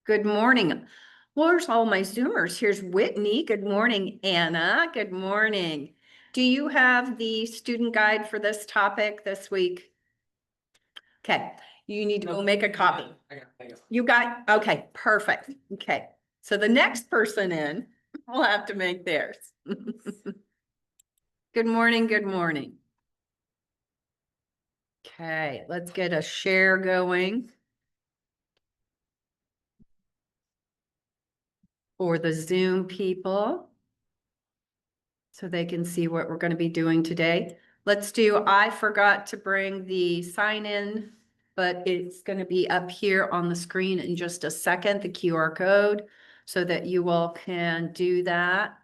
Good morning. Where's all my Zoomers? Here's Whitney. Good morning, Anna. Good morning. Do you have the student guide for this topic this week? Okay, you need to go make a copy. You got, okay, perfect. Okay, so the next person in will have to make theirs. Good morning, good morning. Okay, let's get a share going for the Zoom people so they can see what we're going to be doing today. Let's do, I forgot to bring the sign in, but it's going to be up here on the screen in just a second, the QR code, so that you all can do that.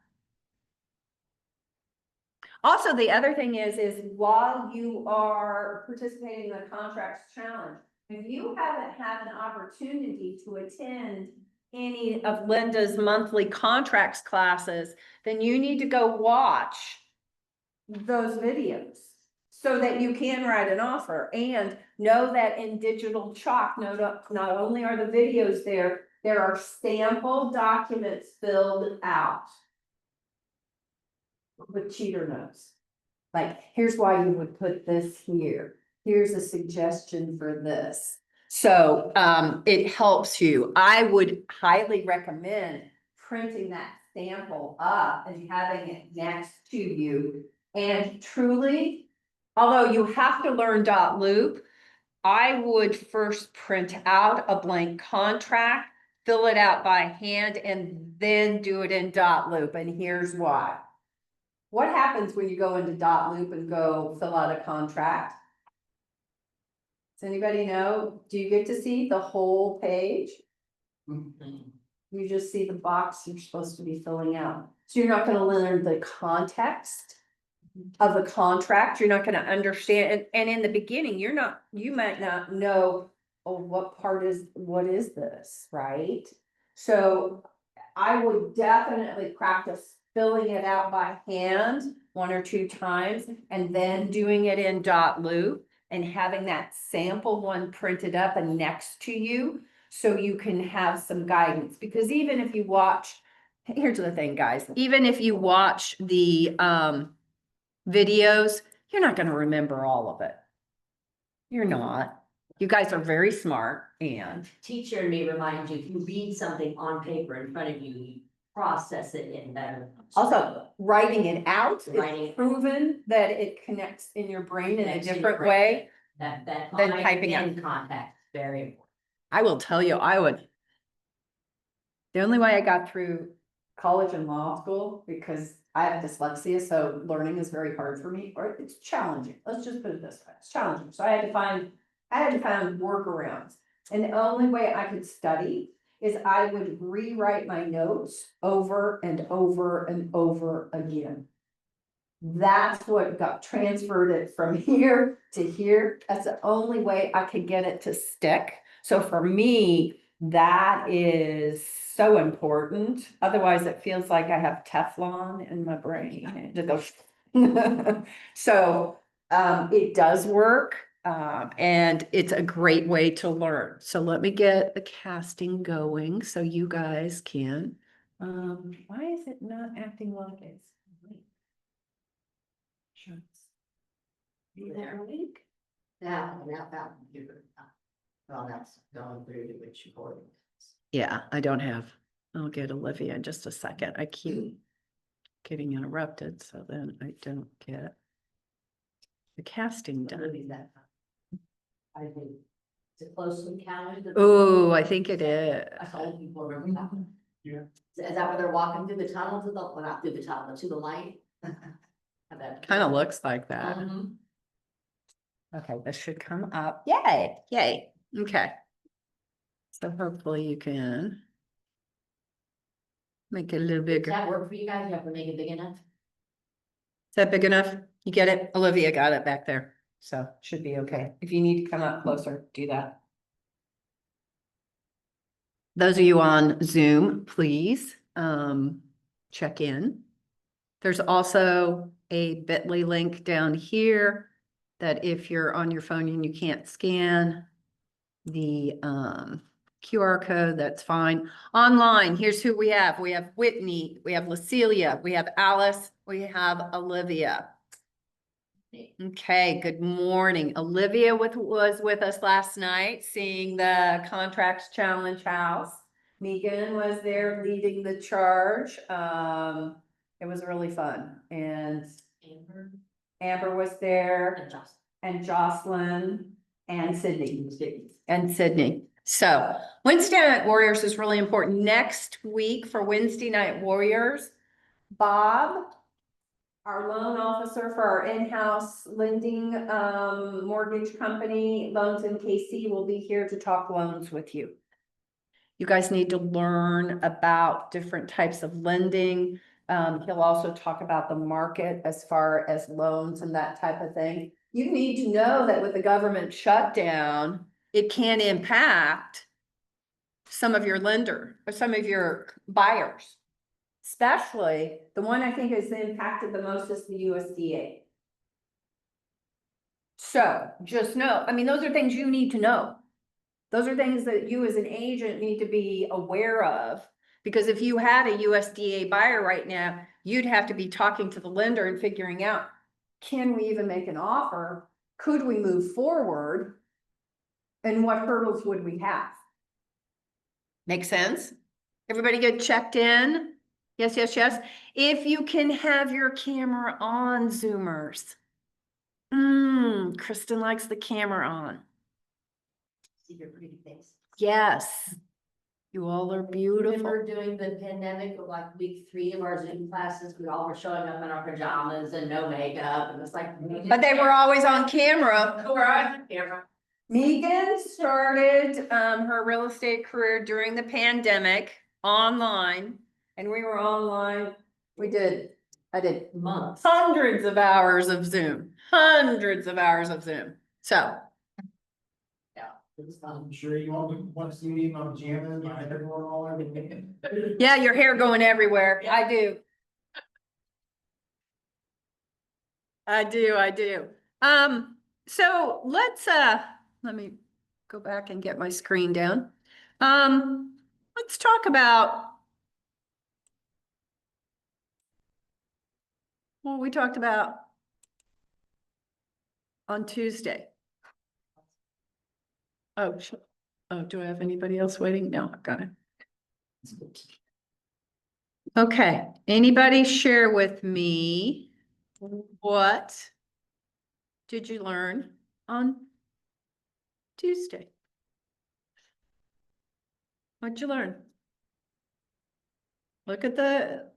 Also, the other thing is while you are participating in the contracts challenge, if you haven't had an opportunity to attend any of Linda's monthly contracts classes, then you need to go watch those videos so that you can write an offer, and know that in digital chalk, not only are the videos there, there are sample documents filled out with cheater notes. Like, here's why you would put this here. Here's a suggestion for this. So it helps you. I would highly recommend printing that sample up and having it next to you. And truly, although you have to learn .loop, I would first print out a blank contract, fill it out by hand, and then do it in .loop. And here's why. What happens when you go into .loop and go fill out a contract? Does anybody know? Do you get to see the whole page? You just see the box you're supposed to be filling out. So you're not gonna learn the context of the contract. You're not gonna understand. And in the beginning, you might not know, oh, what is this, right? So I would definitely practice filling it out by hand 1 or 2 times and then doing it in .loop and having that sample one printed up and next to you so you can have some guidance. Because even if you watch, here's the thing, guys, even if you watch the videos, you're not going to remember all of it. You're not. You guys are very smart, and Teacher may remind you, if you read something on paper in front of you, you process it in better. also writing it out, Writing it's it. proven that it connects in your brain in a Connects in your different brain. way. That Then typing it. in context, very important. I will tell you, the only way I got through college and law school, because I have dyslexia, so learning is very hard for me, or it's challenging. Let's just put it this way, it's challenging. So I had to find workarounds. And the only way I could study is I would rewrite my notes over and over and over again. That's what got transferred it from here to here. That's the only way I could get it to stick. So for me, that is so important. Otherwise, it feels like I have Teflon in my brain. It goes. So it does work, and it's a great way to learn. So let me get the casting going so you guys can. Why is it not acting like it's? There. That computer. Well, that's going through to which recording. Yeah, I'll get Olivia in just a second. I keep getting interrupted, so then I don't get the casting done. I think, is it closely counted? Oh, I think it is. I told people, remember that? Yeah. Is that where they're walking through the tunnel to the, well, not through the tunnel, but to the light? Kind of looks like that. Mhm. Okay, this should come up. Yay, yay. Okay. So hopefully you can make it a little Does bigger. that work for you guys? You have to make it big enough? Is that big enough? You get it? Olivia got it back there. So should be okay. If you need to come up closer, do that. Those of you on Zoom, please check in. There's also a bit.ly link down here that if you're on your phone and you can't scan the QR code, that's fine. Online, here's who we have. We have Whitney, we have Lucilia, we have Alice, we have Olivia. Okay, good morning. Olivia was with us last night, seeing the Contracts Challenge House. Megan was there leading the charge. It was really fun, and Amber was there, and Jocelyn, and Sydney. So Wednesday Night Warriors is really important. Next week for Wednesday Night Warriors, Bob, our loan officer for our in-house lending, mortgage company, Loans in KC, will be here to talk loans with you. You guys need to learn about different types of lending. He'll also talk about the market as far as loans and that type of thing. You need to know that with the government shutdown, it can impact some of your lender or some of your buyers. Especially the one I think is impacted the most is the USDA. So just know, I mean, those are things you need to know. Those are things that you as an agent need to be aware of. Because if you had a USDA buyer right now, you'd have to be talking to the lender and figuring out, can we even make an offer? Could we move forward? And what hurdles would we have? Make sense? Everybody get checked in? Yes, yes, yes. If you can have your camera on, Zoomers. Kristen likes the camera on. See your pretty face. Yes. You all are beautiful. Remember during the pandemic of like week 3 of our Zoom classes, we all were showing up in our pajamas and no makeup, and it's like. But they were always on camera. We're on camera. Megan started her real estate career during the pandemic online, and we were online. I did Months. hundreds of hours of Zoom, So It was fun. I'm sure you all want to see me in my pajamas, my hair going all everything. yeah, your hair going everywhere. I do. I do. So let me go back and get my screen down. Let's talk about what we talked about on Tuesday. Oh, do I have anybody else waiting? No, I've got it. Okay, anybody share with me what did you learn on Tuesday? What'd you learn? Look at the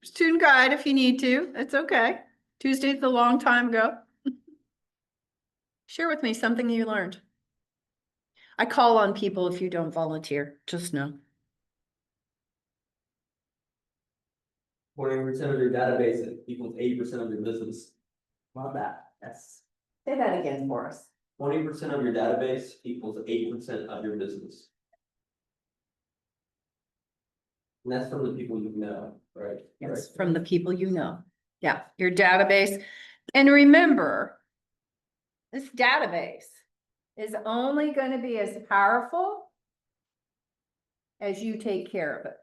student guide if you need to. It's okay. Tuesday's a long time ago. Share with me something you learned. I call on people if you don't volunteer, just know. 20% of your database equals 80% of your business. Love that. Yes. Say that again for us. 20% of your database equals 80% of your business. And that's from the people you know, right? Yes, from the people you know. Yeah, your database. And remember, this database is only going to be as powerful as you take care of it.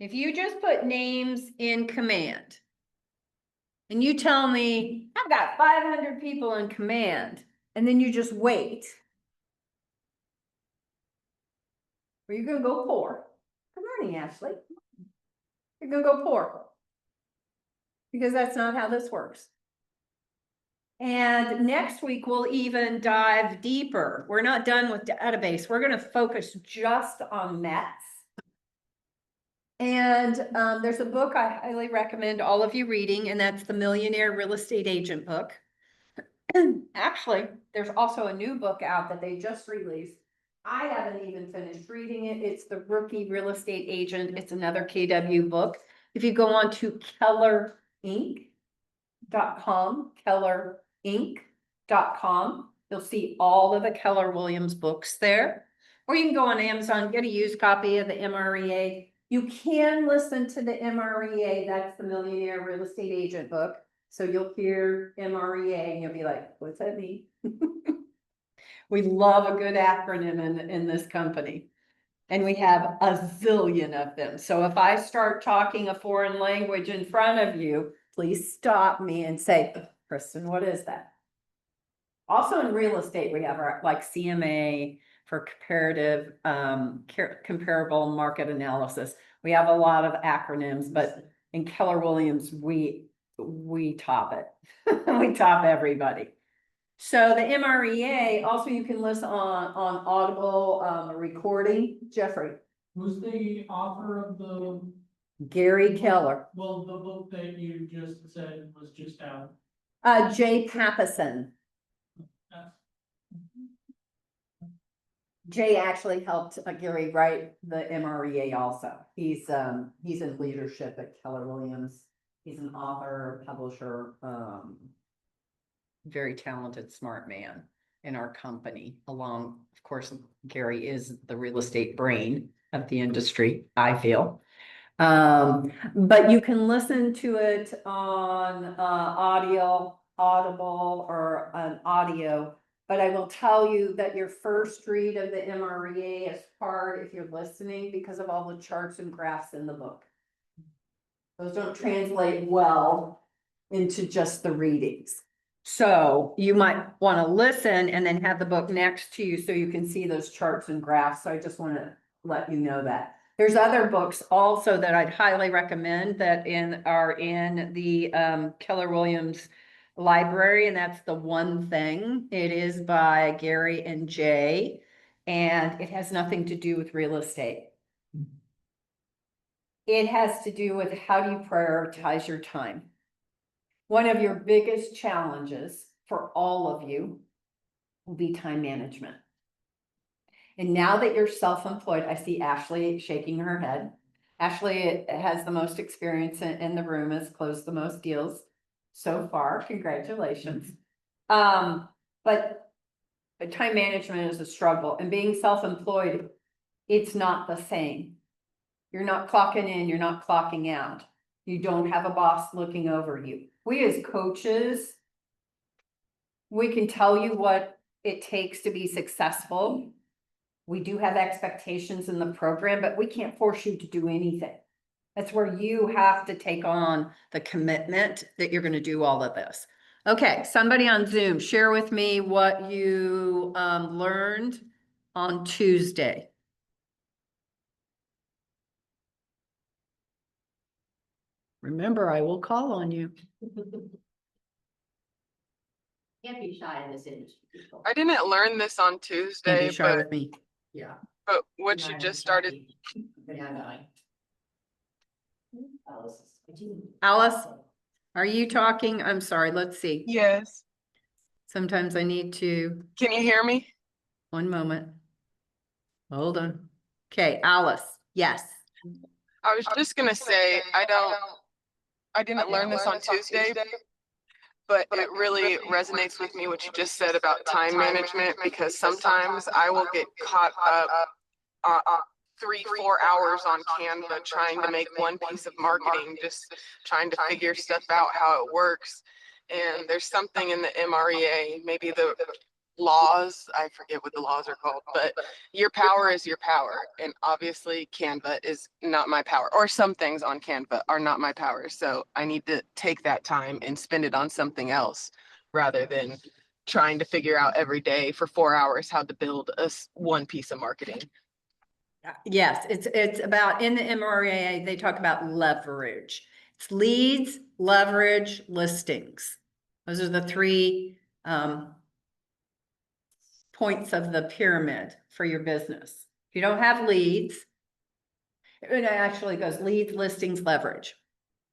If you just put names in command and you tell me, I've got 500 people in command, and then you just wait, or you're going to go poor. Good morning, Ashley. You're going to go poor because that's not how this works. And next week, we'll even dive deeper. We're not done with database. We're going to focus just on METs. And there's a book I highly recommend all of you reading, and that's the Millionaire Real Estate Agent book. Actually, there's also a new book out that they just released. I haven't even finished reading it. It's The Rookie Real Estate Agent. It's another KW book. If you go on to kellerinc.com, kellerinc.com, you'll see all of the Keller Williams books there. Or you can go on Amazon, get a used copy of the MREA. You can listen to the MREA, that's the Millionaire Real Estate Agent book. So you'll hear MREA and you'll be like, what's that mean? We love a good acronym in this company. And we have a zillion of them. So if I start talking a foreign language in front of you, please stop me and say, Kristen, what is that? Also in real estate, we have our like CMA for comparative, comparable market analysis. We have a lot of acronyms, but in Keller Williams, we top it. We top everybody. So the MREA, also you can listen on Audible, recording. Jeffrey, Who's the author of Gary Keller, the book that you just said was just out? Jay Papasan. Uh, Jay actually helped Gary write the MREA also. He's in leadership at Keller Williams. He's an author, publisher, very talented, smart man in our company. Along, of course, Gary is the real estate brain of the industry, I feel. But you can listen to it on Audible or an audio. But I will tell you that your first read of the MREA is hard if you're listening because of all the charts and graphs in the book. Those don't translate well into just the readings. So you might want to listen and then have the book next to you so you can see those charts and graphs. So I just want to let you know that. There's other books also that I'd highly recommend that are in the Keller Williams library, and that's The One Thing. It is by Gary and Jay, and it has nothing to do with real estate. It has to do with how do you prioritize your time. One of your biggest challenges for all of you will be time management. And now that you're self-employed, I see Ashley shaking her head. Ashley has the most experience in the room, has closed the most deals so far. Congratulations. But time management is a struggle, and being self-employed, it's not the same. You're not clocking in, you're not clocking out. You don't have a boss looking over you. We as coaches, we can tell you what it takes to be successful. We do have expectations in the program, but we can't force you to do anything. That's where you have to take on the commitment that you're going to do all of this. Okay, somebody on Zoom, share with me what you learned on Tuesday. Remember, I will call on you. Can't be shy in this industry. people. I didn't learn this on Can't Tuesday, be shy with me. Yeah. but what you Not just shy. started, Yeah, no. Alice is- I do- Alice? Are you talking? I'm sorry, let's see. yes. Sometimes I need to, Can you hear me? one moment. Hold on. Okay, Alice, yes. I was just gonna say, I didn't learn this on Tuesday, but it really resonates with me what you just said about time management, because sometimes I will get caught up 3-4 hours on Canva trying to make one piece of marketing, just trying to figure stuff out how it works. And there's something in the MREA, maybe the laws, I forget what the laws are called, but your power is your power. And obviously Canva is not my power, or some things on Canva are not my power. So I need to take that time and spend it on something else rather than trying to figure out every day for 4 hours how to build one piece of marketing. Yes, it's about, in the MREA, they talk about leverage. It's leads, leverage, listings. Those are the three points of the pyramid for your business. If you don't have leads, it actually goes leads, listings, leverage.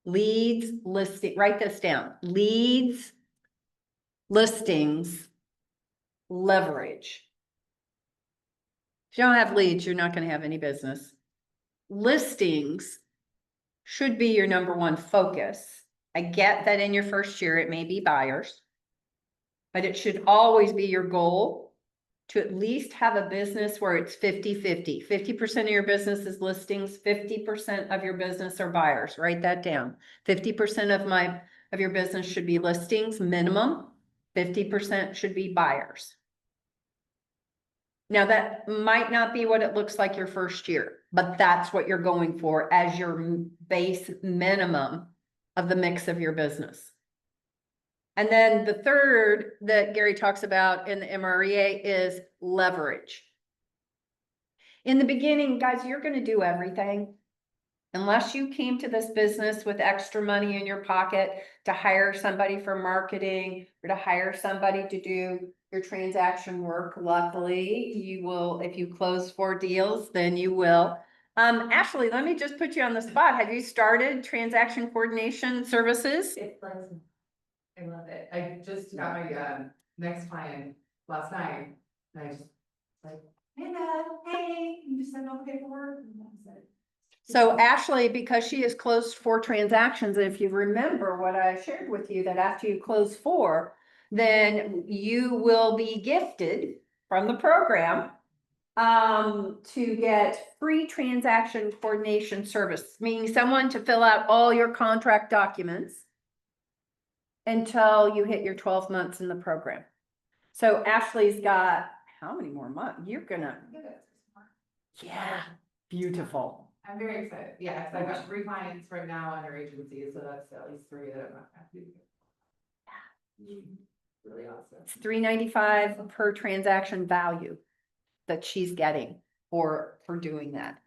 Leads, listing, write this down. Leads, listings, leverage. If you don't have leads, you're not going to have any business. Listings should be your number one focus. I get that in your first year, it may be buyers, but it should always be your goal to at least have a business where it's 50-50. 50% of your business is listings, 50% of your business are buyers. Write that down. 50% of your business should be listings minimum. 50% should be buyers. Now, that might not be what it looks like your first year, but that's what you're going for as your base minimum of the mix of your business. And then the third that Gary talks about in the MREA is leverage. In the beginning, guys, you're gonna do everything. Unless you came to this business with extra money in your pocket to hire somebody for marketing or to hire somebody to do your transaction work, luckily, you will, if you close 4 deals, then you will. Ashley, let me just put you on the spot. Have you started transaction coordination services? It's like, I love it. I just got my next client last night, and I just like, hey, Dad, hey, you just send all the paperwork. And that was it. So Ashley, because she has closed 4 transactions, and if you remember what I shared with you, that after you close 4, then you will be gifted from the program to get free transaction coordination service, meaning someone to fill out all your contract documents until you hit your 12 months in the program. So Ashley's got how many more months? You're gonna, yeah, beautiful. I'm very excited. Yeah, 'cause I've got 3 clients right now under agency, so that's at least 3 that I'm not happy with. Really awesome. It's $3.95 per transaction value that she's getting for doing that.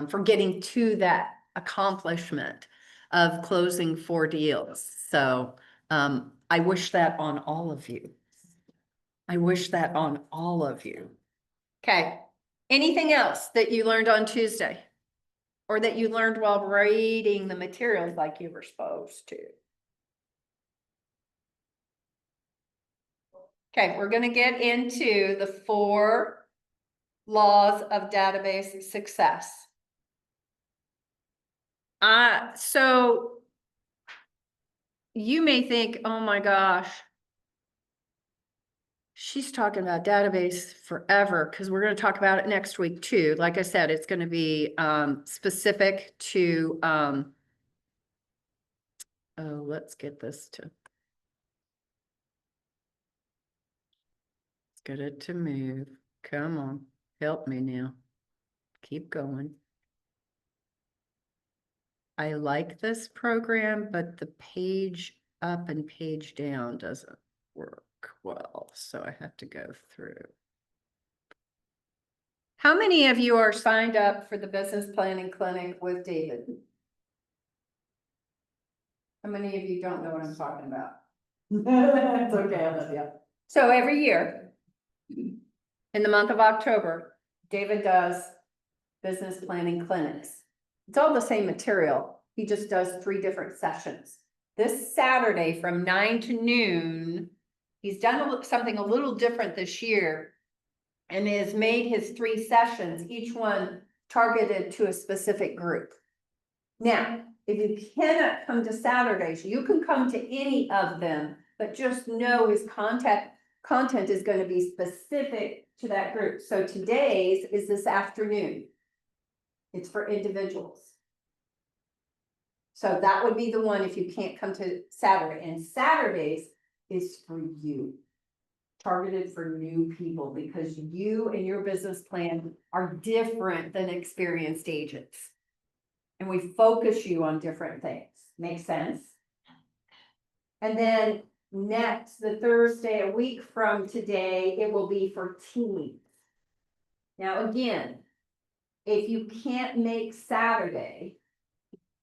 For getting to that accomplishment of closing 4 deals. So, I wish that on all of you. I wish that on all of you. Okay, anything else that you learned on Tuesday? Or that you learned while reading the materials like you were supposed to? Okay, we're gonna get into the 4 laws of database success. So you may think, oh my gosh, she's talking about database forever, because we're gonna talk about it next week too. Like I said, it's gonna be specific to oh, let's get this to. Let's get it to move. Come on, help me now. Keep going. I like this program, but the page up and page down doesn't work well, so I have to go through. How many of you are signed up for the business planning clinic with David? How many of you don't know what I'm talking about? It's okay, I love you. So every year, in the month of October, David does business planning clinics. It's all the same material. He just does 3 different sessions. This Saturday from 9 to noon, he's done something a little different this year and has made his 3 sessions, each one targeted to a specific group. Now, if you cannot come to Saturdays, you can come to any of them, but just know his content is going to be specific to that group. So today's is this afternoon. It's for individuals. So that would be the one if you can't come to Saturday. And Saturdays is for you. Targeted for new people, because you and your business plan are different than experienced agents. And we focus you on different things. Make sense? And then next, the Thursday, a week from today, it will be for teens. Now, again, if you can't make Saturday,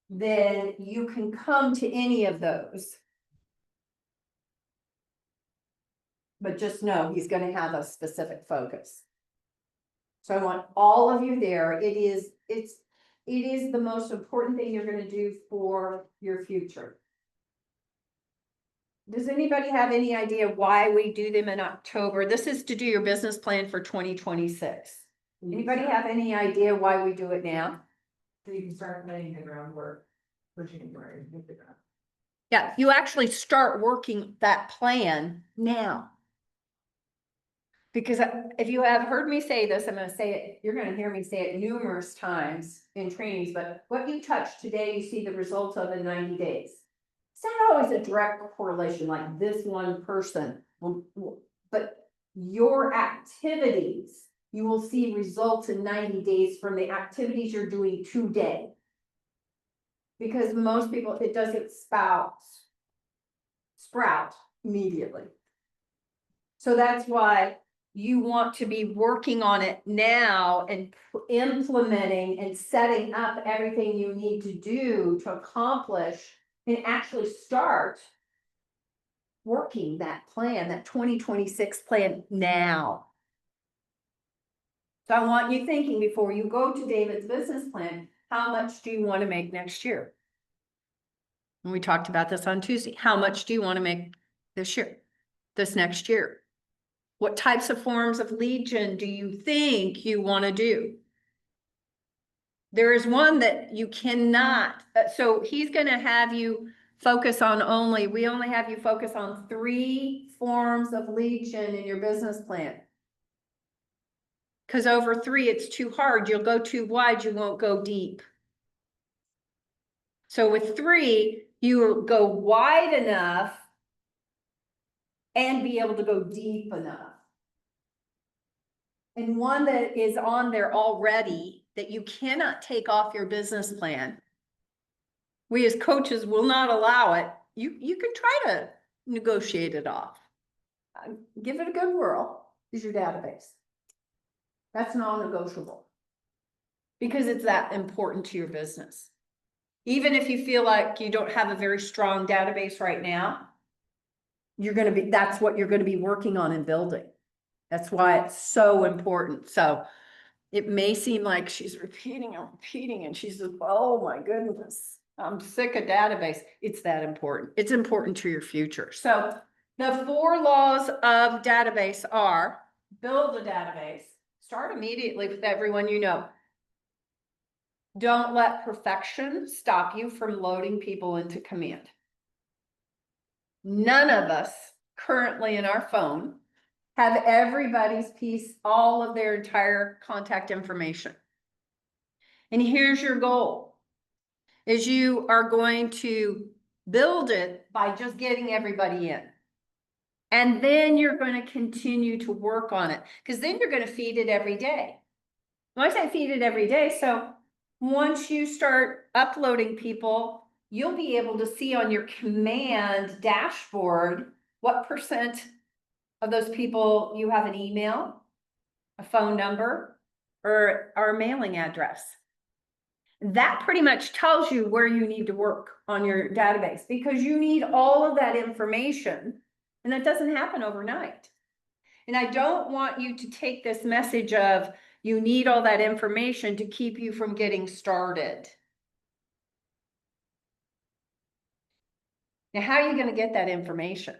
then you can come to any of those. But just know he's going to have a specific focus. So I want all of you there. It is the most important thing you're going to do for your future. Does anybody have any idea why we do them in October? This is to do your business plan for 2026. Anybody have any idea why we do it now? So you can start laying the groundwork for January. Yeah, you actually start working that plan now. Because if you have heard me say this, I'm going to say it, you're going to hear me say it numerous times in trainings, but what you touch today, you see the results of in 90 days. It's not always a direct correlation like this one person, but your activities, you will see results in 90 days from the activities you're doing today. Because most people, it doesn't sprout immediately. So that's why you want to be working on it now and implementing and setting up everything you need to do to accomplish and actually start working that plan, that 2026 plan now. So I want you thinking before you go to David's business plan, how much do you want to make next year? And we talked about this on Tuesday. How much do you want to make this year, this next year? What types of forms of lead gen do you think you want to do? There is one that you cannot, so he's going to have you focus on we only have you focus on 3 forms of lead gen in your business plan. Because over 3, it's too hard. You'll go too wide, you won't go deep. So with 3, you will go wide enough and be able to go deep enough. And one that is on there already that you cannot take off your business plan. We as coaches will not allow it. You can try to negotiate it off. Give it a good whirl, is your database. That's non-negotiable. Because it's that important to your business. Even if you feel like you don't have a very strong database right now, that's what you're gonna be working on and building. That's why it's so important. So it may seem like she's repeating and she's like, oh my goodness, I'm sick of database. It's that important. It's important to your future. So the 4 laws of database are: build a database, start immediately with everyone you know. Don't let perfection stop you from loading people into command. None of us currently in our phone have everybody's all of their entire contact information. And here's your goal, is you are going to build it by just getting everybody in. And then you're going to continue to work on it, because then you're going to feed it every day. When I say feed it every day, so once you start uploading people, you'll be able to see on your command dashboard what % of those people you have an email, a phone number, or a mailing address. That pretty much tells you where you need to work on your database, because you need all of that information, and that doesn't happen overnight. And I don't want you to take this message of you need all that information to keep you from getting started. Now, how are you going to get that information?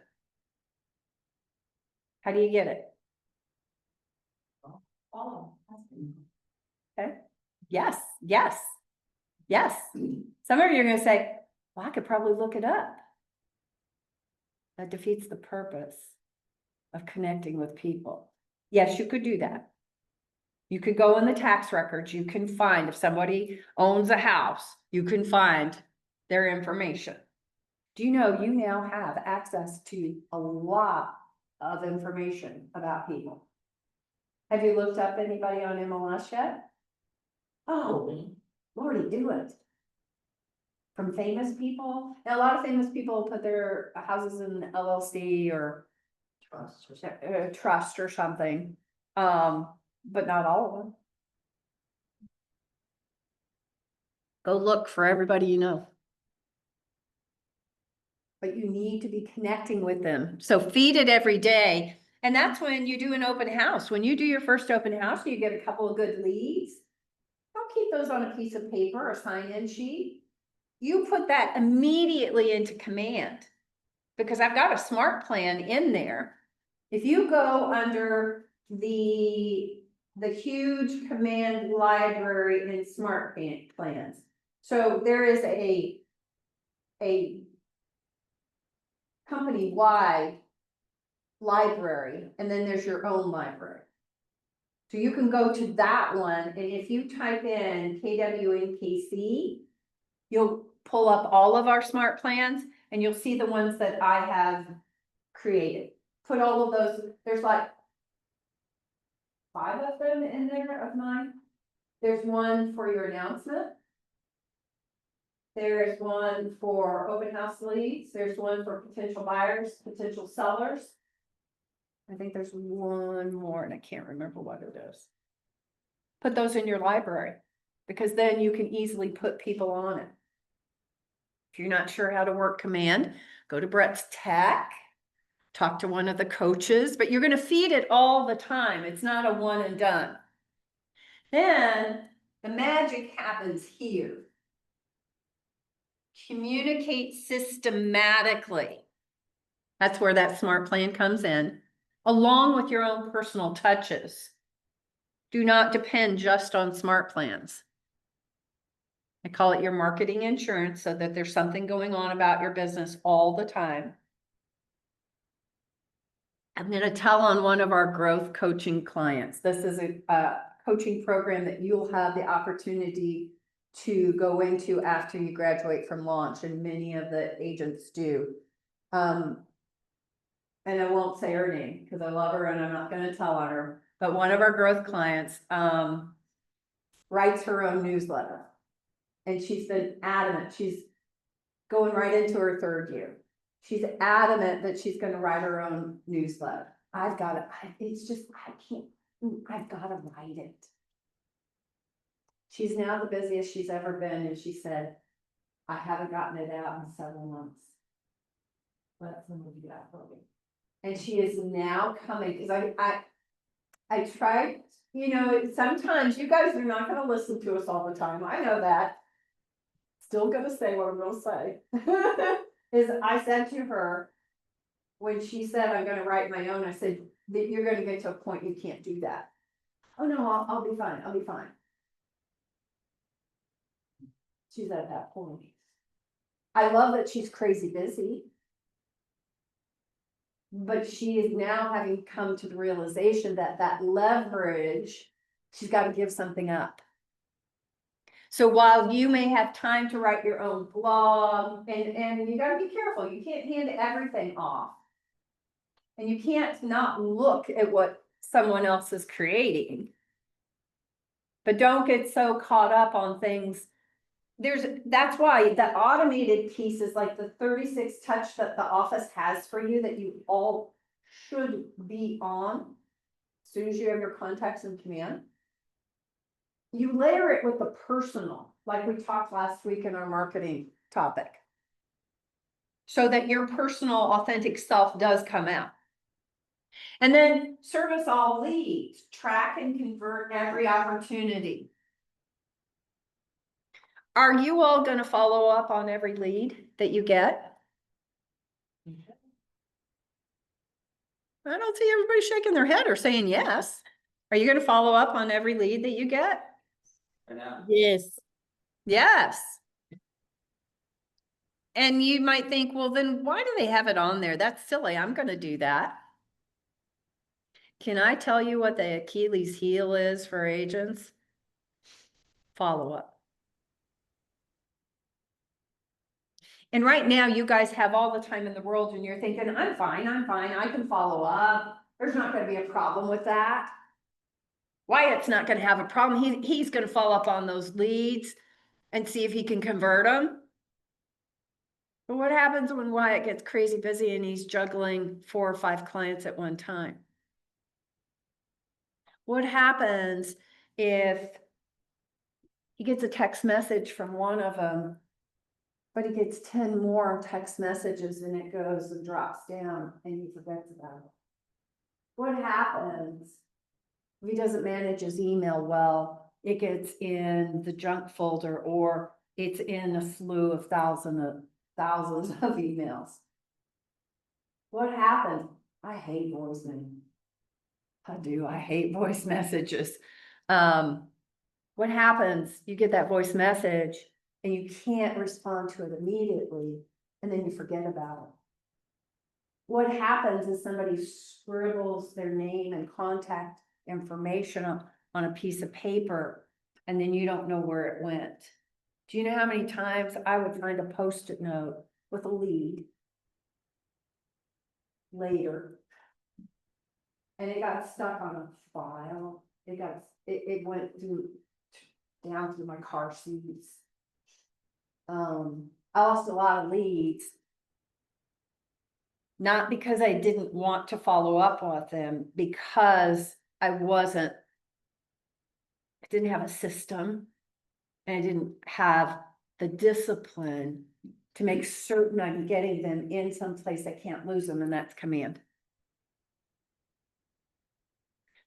How do you get it? Okay. Yes, yes, yes. Some of you are going to say, well, I could probably look it up. That defeats the purpose of connecting with people. Yes, you could do that. You could go in the tax records. You can find, if somebody owns a house, you can find their information. Do you know you now have access to a lot of information about people? Have you looked up anybody on MLS yet? Oh, Lordy, do it. From famous people. Now, a lot of famous people put their houses in LLC or trust or something. But not all of them. Go look for everybody you know. But you need to be connecting with them. So feed it every day. And that's when you do an open house. When you do your first open house, you get a couple of good leads. Don't keep those on a piece of paper or sign-in sheet. You put that immediately into command, because I've got a smart plan in there. If you go under the huge command library in smart plans. So there is a company-wide library, and then there's your own library. So you can go to that one, and if you type in KWNPC, you'll pull up all of our smart plans, and you'll see the ones that I have created. Put all of those, there's like 5 of them in there of mine. There's one for your announcement. There's one for open house leads, there's one for potential buyers, potential sellers. I think there's one more and I can't remember what it is. Put those in your library, because then you can easily put people on it. If you're not sure how to work command, go to Brett's Tech, talk to one of the coaches, but you're gonna feed it all the time. It's not a one and done. Then the magic happens here. Communicate systematically. That's where that smart plan comes in, along with your own personal touches. Do not depend just on smart plans. I call it your marketing insurance, so that there's something going on about your business all the time. I'm going to tell on one of our growth coaching clients. This is a coaching program that you'll have the opportunity to go into after you graduate from launch, and many of the agents do. And I won't say her name because I love her and I'm not gonna tell on her, but one of our growth clients, writes her own newsletter. And she's been adamant, she's going right into her 3rd year. She's adamant that she's gonna write her own newsletter. I've gotta write it. She's now the busiest she's ever been, and she said, I haven't gotten it out in several months. Let somebody do that for me. And she is now coming, because I tried, you know, sometimes you guys are not gonna listen to us all the time, I know that. Still gonna say what I'm gonna say. Is I said to her, when she said, I'm gonna write my own, I said, that you're gonna get to a point you can't do that. Oh, no, I'll be fine, I'll be fine. She's at that point. I love that she's crazy busy. But she is now having come to the realization that that leverage, she's got to give something up. So while you may have time to write your own blog, and you gotta be careful, you can't hand everything off. And you can't not look at what someone else is creating. But don't get so caught up on things. That's why the automated pieces, like the 36 touch that the office has for you, that you all should be on. As soon as you have your contacts in command. You layer it with the personal, like we talked last week in our marketing topic. So that your personal authentic self does come out. And then service all leads, track and convert every opportunity. Are you all gonna follow up on every lead that you get? I don't see everybody shaking their head or saying yes. Are you gonna follow up on every lead that you get? And now, Yes. Yes. And you might think, well, then why do they have it on there? That's silly. I'm gonna do that. Can I tell you what the Achilles heel is for agents? Follow up. And right now, you guys have all the time in the world and you're thinking, I'm fine, I can follow up. There's not gonna be a problem with that. Wyatt's not gonna have a problem. He's gonna follow up on those leads and see if he can convert them. But what happens when Wyatt gets crazy busy and he's juggling 4 or 5 clients at one time? What happens if he gets a text message from one of them, but he gets 10 more text messages and it goes and drops down and he forgets about it? What happens if he doesn't manage his email well? It gets in the junk folder, or it's in a slew of thousands of emails. What happens? I hate voicemail. I hate voice messages. What happens? You get that voice message and you can't respond to it immediately, and then you forget about it. What happens is somebody scribbles their name and contact information on a piece of paper, and then you don't know where it went. Do you know how many times I would find a Post-it note with a lead later, and it got stuck on a file it went through, down through my car seats. I lost a lot of leads. Not because I didn't want to follow up with them, because I didn't have a system. And I didn't have the discipline to make certain I'm getting them in some place I can't lose them, and that's command.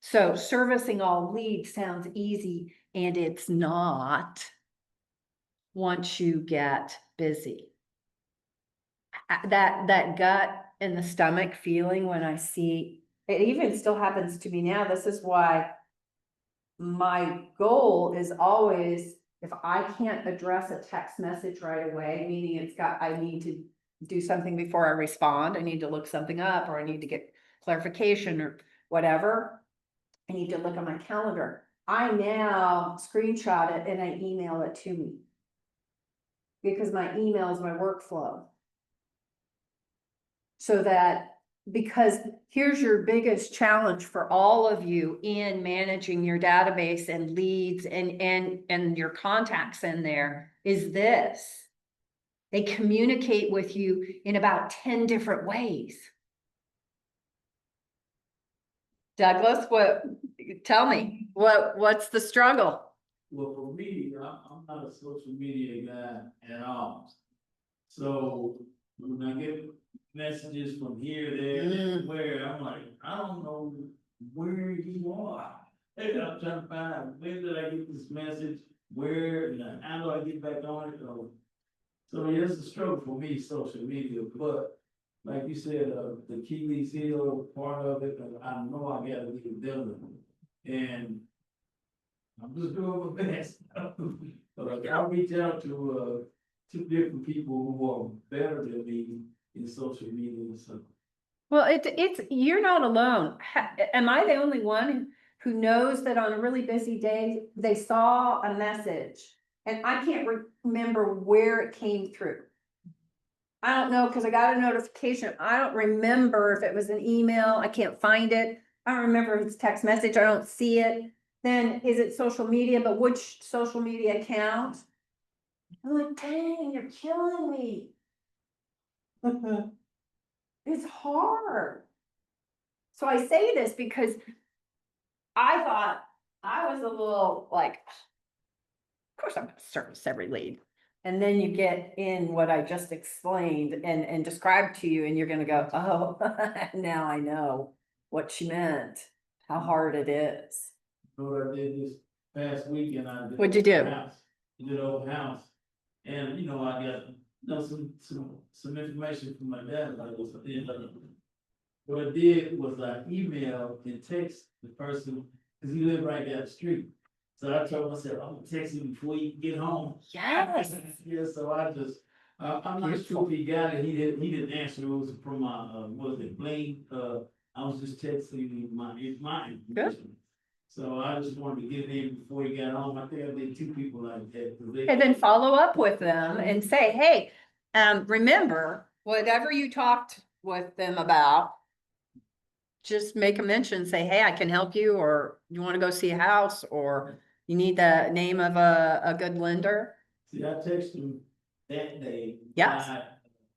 So servicing all leads sounds easy, and it's not once you get busy. That gut in the stomach feeling when I see, it even still happens to me now. This is why my goal is always, if I can't address a text message right away, meaning I need to do something before I respond, I need to look something up, or I need to get clarification or whatever, I need to look at my calendar. I now screenshot it and I email it to me. Because my email is my workflow. So that, because here's your biggest challenge for all of you in managing your database and leads and your contacts in there, is this. They communicate with you in about 10 different ways. Douglas, tell me, what's the struggle? Well, for me, I'm not a social media guy at all. So when I get messages from here, there, and where, I'm like, I don't know where you are. And I'm trying to find out, when did I get this message? Where, and how do I get back on it? So yeah, it's a struggle for me, social media, but like you said, the Keeley's Hill part of it, I know I gotta get it done. And I'm just doing my best. But I'll reach out to two different people who are better than me in social media, so. Well, it's, you're not alone. Am I the only one who knows that on a really busy day, they saw a message and I can't remember where it came through? I don't know, because I got a notification. I don't remember if it was an email. I can't find it. I don't remember if it's text message. I don't see it. Then is it social media, but which social media account? I'm like, dang, you're killing me. It's hard. So I say this because I thought I was a little like, of course I'm gonna service every lead. And then you get in what I just explained and described to you, and you're gonna go, oh, now I know what she meant, how hard it is. You know what I did this past weekend? I did. What'd you do? open house. I did open house. And, I got, some information from my dad, what I did was I emailed and text the person, cause he lived right down the street. So I told him, I said, I'm gonna text him before you get home. Yes. Yeah, so I just, I'm not sure if he got it, he didn't answer, it was from my, what was it, Blaine, I was just texting him my information. So I just wanted to get it in before he got home, I think I did two people like that. And then follow up with them and say, hey, remember, whatever you talked with them about, just make a mention, say, hey, I can help you, or you want to go see a house, or you need the name of a good lender. See, I texted him that day. Yes. I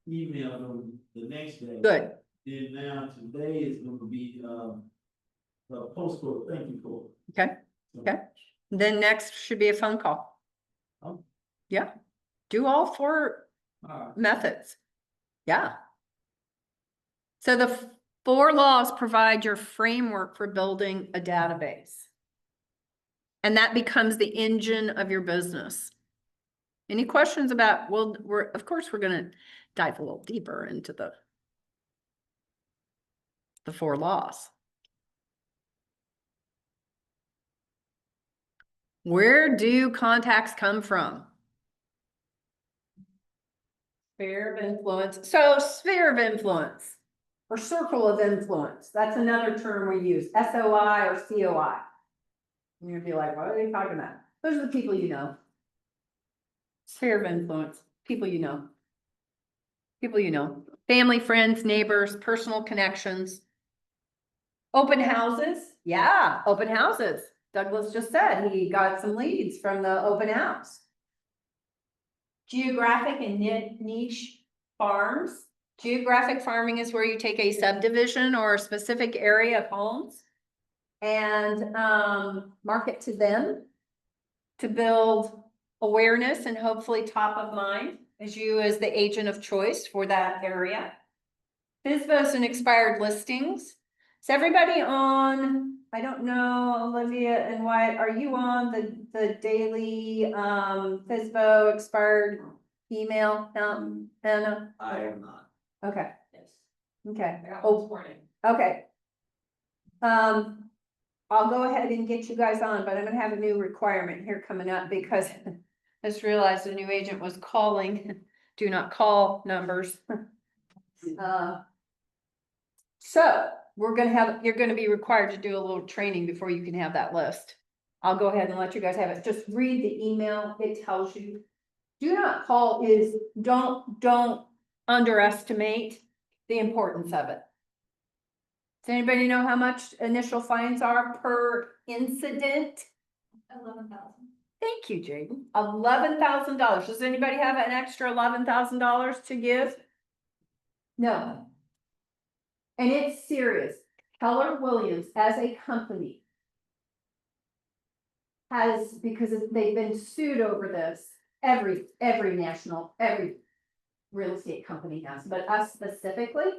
emailed him the next day. Good. And now today is gonna be, a postcode, thank you for. Okay. Okay. Then next should be a phone call. Oh. Yeah. Do all four Alright. methods. Yeah. So the 4 laws provide your framework for building a database. And that becomes the engine of your business. Any questions about, well, of course, we're gonna dive a little deeper into the 4 laws. Where do contacts come from? Sphere of influence. So sphere of influence or circle of influence. That's another term we use, SOI or COI. And you'd be like, what are they talking about? Those are the people you know. Sphere of influence, people you know. People you know. Family, friends, neighbors, personal connections. Open houses. Yeah, open houses. Douglas just said he got some leads from the open house. Geographic and niche farms. Geographic farming is where you take a subdivision or a specific area of homes and market to them to build awareness and hopefully top of mind as you as the agent of choice for that area. FSBOs and expired listings. Is everybody on, I don't know, Olivia and Wyatt, are you on the daily FSBO expired email? Anna? I am not. Okay, Yes. okay. I got Oh, one this morning. okay. I'll go ahead and get you guys on, but I'm gonna have a new requirement here coming up because I just realized the new agent was calling, do not call numbers. So we're gonna have, you're gonna be required to do a little training before you can have that list. I'll go ahead and let you guys have it. Just read the email. It tells you. Do not call is, don't underestimate the importance of it. Does anybody know how much initial fines are per incident? 11,000. Thank you, Jaden. $11,000. Does anybody have an extra $11,000 to give? No. And it's serious. Keller Williams as a company has, because they've been sued over this, every real estate company has, but us specifically,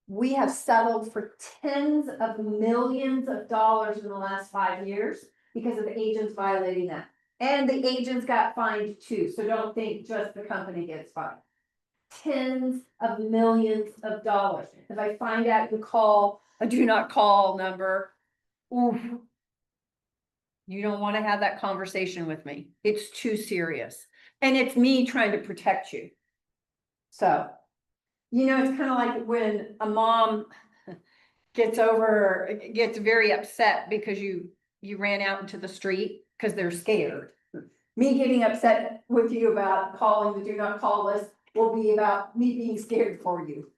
we have settled for tens of millions of dollars in the last 5 years because of agents violating that. And the agents got fined too, so don't think just the company gets fined. Tens of millions of dollars. If I find out you call a do not call number, oof. You don't want to have that conversation with me. It's too serious. And it's me trying to protect you. So, you know, it's kind of like when a mom gets very upset because you ran out into the street because they're scared. Me getting upset with you about calling the do not call list will be about me being scared for you.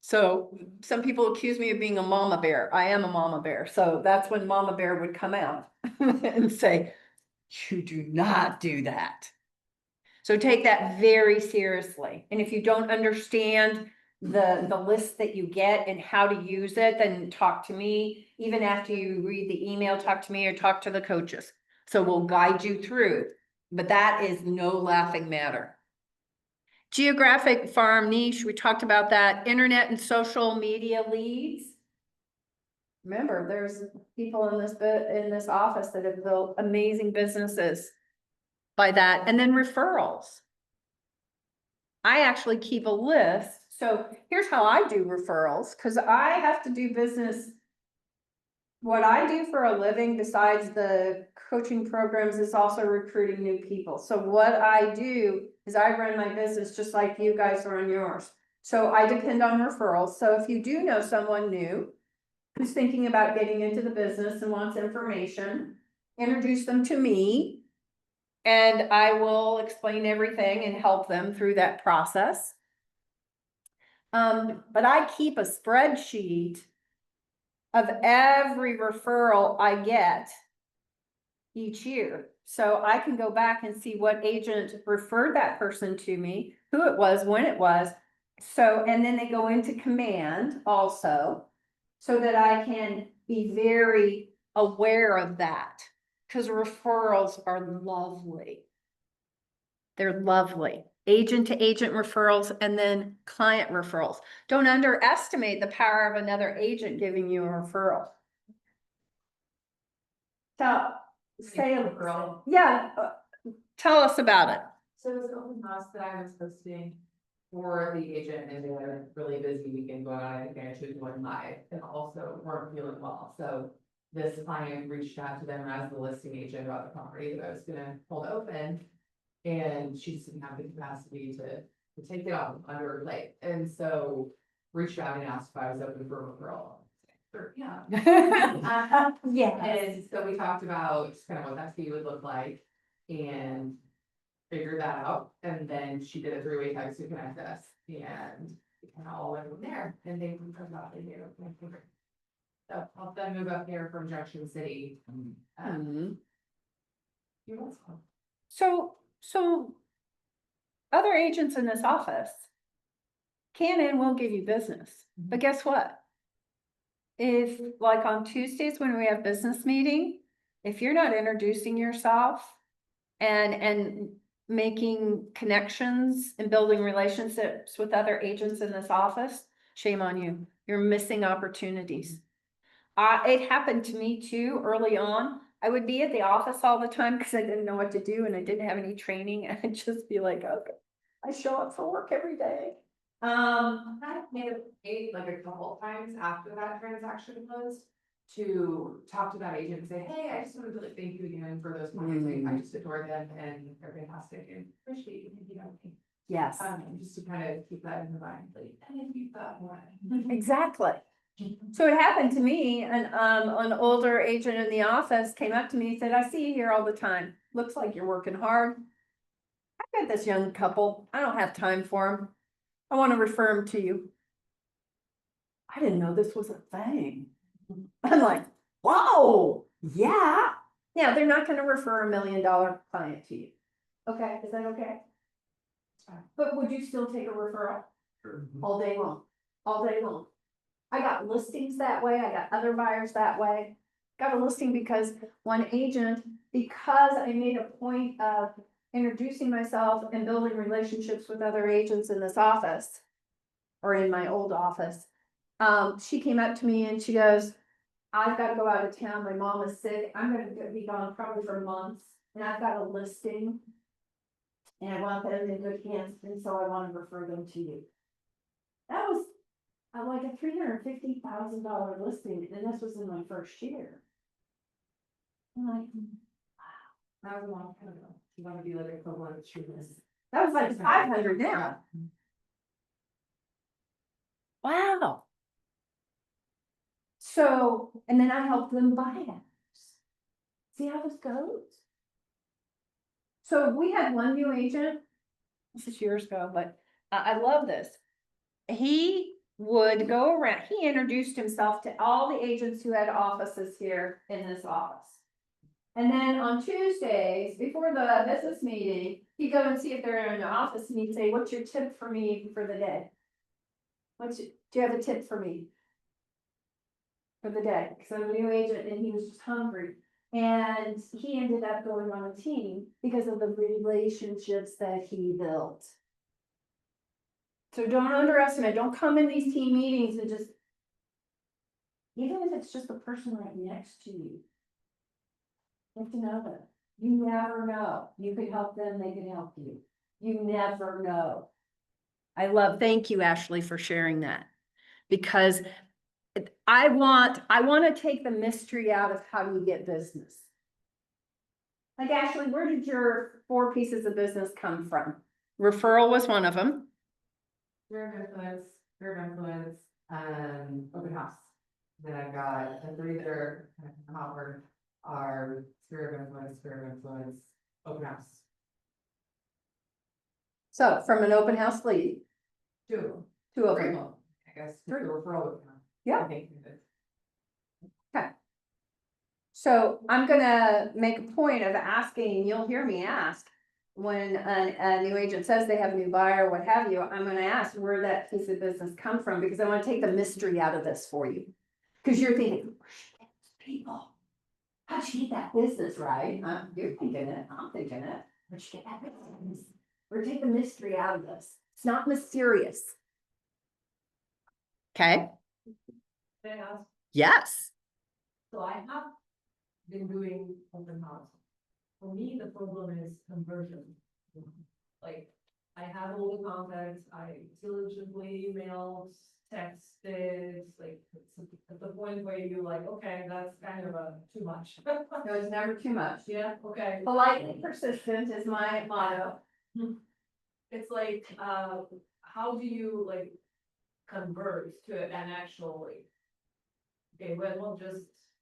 So some people accuse me of being a mama bear. I am a mama bear. So that's when mama bear would come out and say, you do not do that. So take that very seriously. And if you don't understand the list that you get and how to use it, then talk to me. Even after you read the email, talk to me or talk to the coaches. So we'll guide you through, but that is no laughing matter. Geographic farm niche, we talked about that. Internet and social media leads. Remember, there's people in this office that have built amazing businesses by that. And then referrals. I actually keep a list. So here's how I do referrals, because I have to do business. What I do for a living besides the coaching programs is also recruiting new people. So what I do is I run my business just like you guys run yours. So I depend on referrals. So if you do know someone new who's thinking about getting into the business and wants information, introduce them to me and I will explain everything and help them through that process. But I keep a spreadsheet of every referral I get each year. So I can go back and see what agent referred that person to me, who it was, when it was. So, and then they go into command also, so that I can be very aware of that. Because referrals are lovely. They're lovely. Agent to agent referrals and then client referrals. Don't underestimate the power of another agent giving you a referral. So, say, Referral. yeah, tell us about it. So it was an open house that I was hosting for the agent and they had a really busy weekend going on. I think I chose one live and also weren't feeling well. So this client reached out to them as the listing agent about the property that I was gonna hold open. And she just didn't have the capacity to take it on under her plate. And so reached out and asked if I was open for a referral. Sure, yeah. Yeah. And so we talked about just kind of what that fee would look like and figured that out. And then she did a three-way text to connect us and it kind of all went from there. And they moved from that. They knew. So help them move up here from Junction City. Mhm. You're welcome. So other agents in this office can and will give you business, but guess what? If, like on Tuesdays when we have business meeting, if you're not introducing yourself and making connections and building relationships with other agents in this office, shame on you. You're missing opportunities. It happened to me too early on. I would be at the office all the time because I didn't know what to do and I didn't have any training. And I'd just be like, okay, I show up for work every day. I made like a couple times after that transaction closed to talk to that agent and say, hey, I just wanted to like thank you again for those clients. I just adore them and they're fantastic and appreciate you thinking of me. Yes, Just to kind of keep that in mind, like, and if you thought one. exactly. So it happened to me and an older agent in the office came up to me and said, I see you here all the time. Looks like you're working hard. I've got this young couple. I don't have time for them. I want to refer them to you. I didn't know this was a thing. I'm like, whoa, yeah. Yeah, they're not gonna refer $1 million client to you. Okay, is that okay? But would you still take a referral? All day long, all day long. I got listings that way, I got other buyers that way. Got a listing because one agent, because I made a point of introducing myself and building relationships with other agents in this office. Or in my old office. She came up to me and she goes, I've got to go out of town, my mom is sick, I'm gonna be gone probably for months, and I've got a listing. And I want them in good hands, and so I want to refer them to you. That was, like a $350,000 listing, and this was in my first year. I'm like, That was a long time ago. You want to be like equivalent to this. that was like 500 now. Wow. So, and then I helped them buy it. See how this goes? So we had one new agent, this is years ago, but I love this. He would go around, he introduced himself to all the agents who had offices here in this office. And then on Tuesdays, before the business meeting, he'd go and see if they're in the office and he'd say, what's your tip for me for the day? Do you have a tip for me? For the day, because I'm a new agent and he was just hungry. And he ended up going on a team because of the relationships that he built. So don't underestimate, don't come in these team meetings and just. Even if it's just the person right next to you. Get to know them. You never know. You could help them, they can help you. You never know. Thank you, Ashley, for sharing that. Because I want to take the mystery out of how you get business. Like Ashley, where did your 4 pieces of business come from? Referral was one of them. Sphere of influence, open house. Then I've got the 3 that are kind of outward are sphere of influence, open house. So from an open house lead, 2 of them. 2 of 3 them. of them, I guess, the referral would count. Yeah. I think that- So I'm gonna make a point of asking, you'll hear me ask. When a new agent says they have a new buyer, what have you, I'm gonna ask where that piece of business come from, because I wanna take the mystery out of this for you. Cause you're thinking, where'd she get those people? How'd she get that business, right? You're thinking it, I'm thinking it. Where'd she get that business? We're taking the mystery out of this. It's not mysterious. Okay, Can I ask? yes. So I have been doing open house. For me, the problem is conversion. Like, I have all the contacts, I diligently emailed, texted, like, it's at the point where you're like, okay, that's kind of too much. No, it's never too much. Yeah, okay. Politely persistent is my motto. It's like, how do you like convert to an actual like? Okay, well,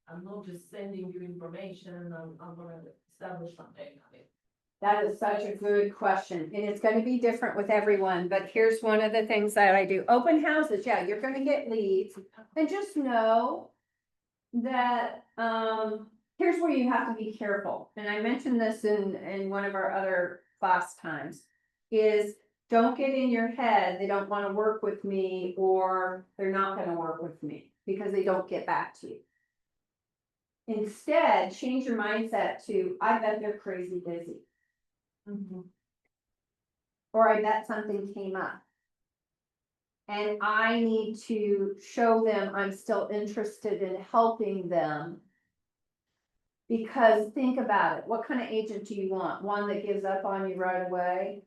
I'm not just sending you information, I'm gonna establish something. I mean, That is such a good question, and it's gonna be different with everyone, but here's one of the things that I do. Open houses, yeah, you're gonna get leads, and just know that, here's where you have to be careful, and I mentioned this in one of our other class times, is don't get in your head, they don't wanna work with me, or they're not gonna work with me, because they don't get back to you. Instead, change your mindset to, I bet they're crazy busy, or I bet something came up. And I need to show them I'm still interested in helping them. Because think about it, what kind of agent do you want? One that gives up on you right away?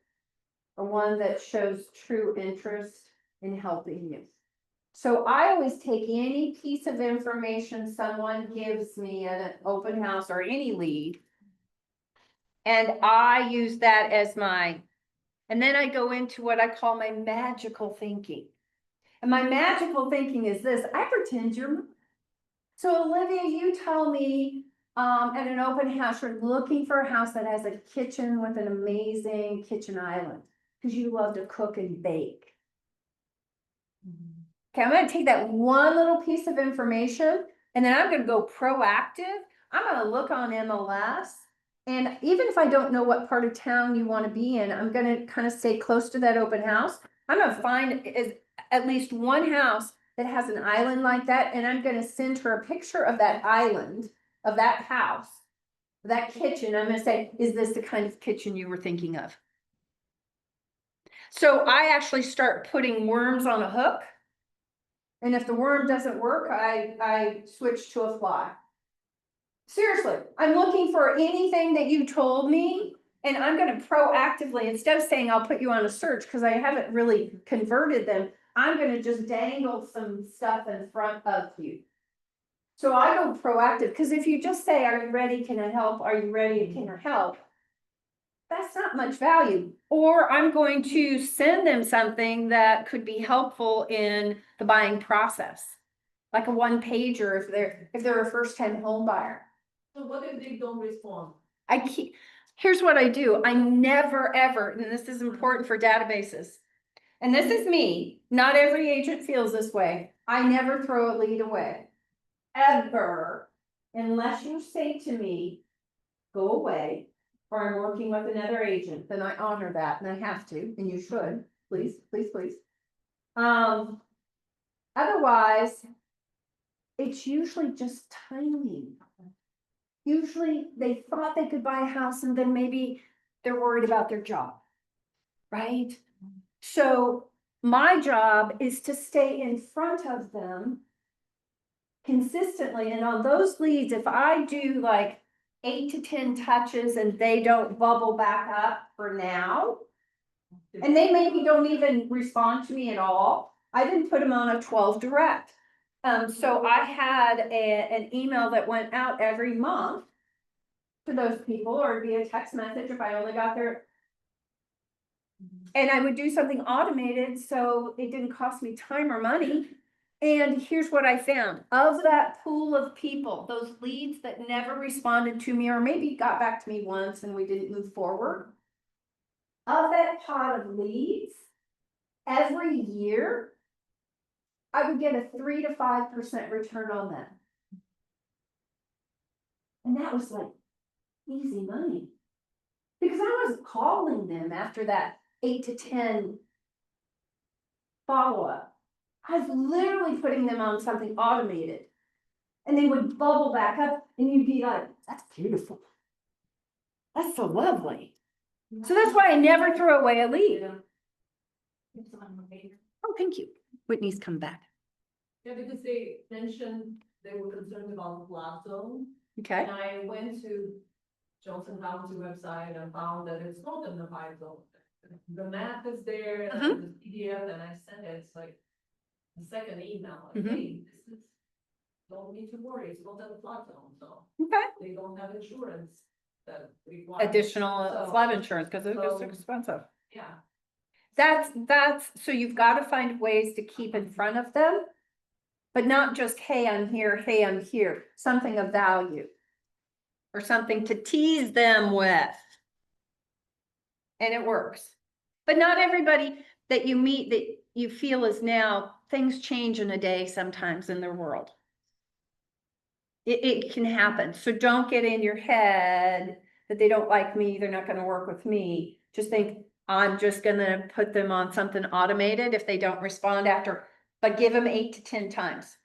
Or one that shows true interest in helping you? So I always take any piece of information someone gives me at an open house or any lead. And I use that as and then I go into what I call my magical thinking. And my magical thinking is this, I pretend you're mine. So Olivia, you tell me, at an open house, you're looking for a house that has a kitchen with an amazing kitchen island, because you love to cook and bake. Okay, I'm gonna take that one little piece of information, and then I'm gonna go proactive. I'm gonna look on MLS. And even if I don't know what part of town you wanna be in, I'm gonna kind of stay close to that open house. I'm gonna find at least one house that has an island like that, and I'm gonna send her a picture of that island, of that house, that kitchen. I'm gonna say, is this the kind of kitchen you were thinking of? So I actually start putting worms on a hook. And if the worm doesn't work, I switch to a fly. Seriously, I'm looking for anything that you told me, and I'm gonna proactively, instead of saying I'll put you on a search, because I haven't really converted them, I'm gonna just dangle some stuff in front of you. So I go proactive, because if you just say, are you ready, can I help, are you ready, can I help? That's not much value. Or I'm going to send them something that could be helpful in the buying process. Like a one pager if they're a first time home buyer. So what if they don't respond? Here's what I do. I never, ever, and this is important for databases. And this is me. Not every agent feels this way. I never throw a lead away. Ever. Unless you say to me, go away, or I'm working with another agent, then I honor that, and I have to, and you should, please, please, please. Otherwise, it's usually just timing. Usually they thought they could buy a house and then maybe they're worried about their job, right? So my job is to stay in front of them consistently, and on those leads, if I do like 8 to 10 touches and they don't bubble back up for now, and they maybe don't even respond to me at all, I didn't put them on a 12 direct. So I had an email that went out every month to those people, or via text message if I only got their. And I would do something automated, so it didn't cost me time or money. And here's what I found, of that pool of people, those leads that never responded to me, or maybe got back to me once and we didn't move forward. Of that pot of leads, every year, I would get a 3 to 5% return on them. And that was like easy money. Because I was calling them after that 8 to 10 follow-up. I was literally putting them on something automated. And they would bubble back up and you'd be like, that's beautiful. That's so lovely. So that's why I never throw away a lead. Oh, thank you. Whitney's come back. Yeah, because they mentioned they were concerned about the flood zone, Okay. and I went to Johnson County website and found that it's not in the flood zone. The map is there, and the PDF, and I sent it, it's like the second email, like, hey, this is, don't need to worry, it's not in the flood zone, so Okay. they don't have insurance that requires. Additional So, flood insurance, because it's so- expensive. Yeah, That's, so you've got to find ways to keep in front of them. But not just, hey, I'm here, hey, I'm here, something of value. Or something to tease them with. And it works. But not everybody that you meet that you feel is now, things change in a day sometimes in their world. It can happen. So don't get in your head that they don't like me, they're not gonna work with me. Just think, I'm just gonna put them on something automated if they don't respond after, but give them 8 to 10 times.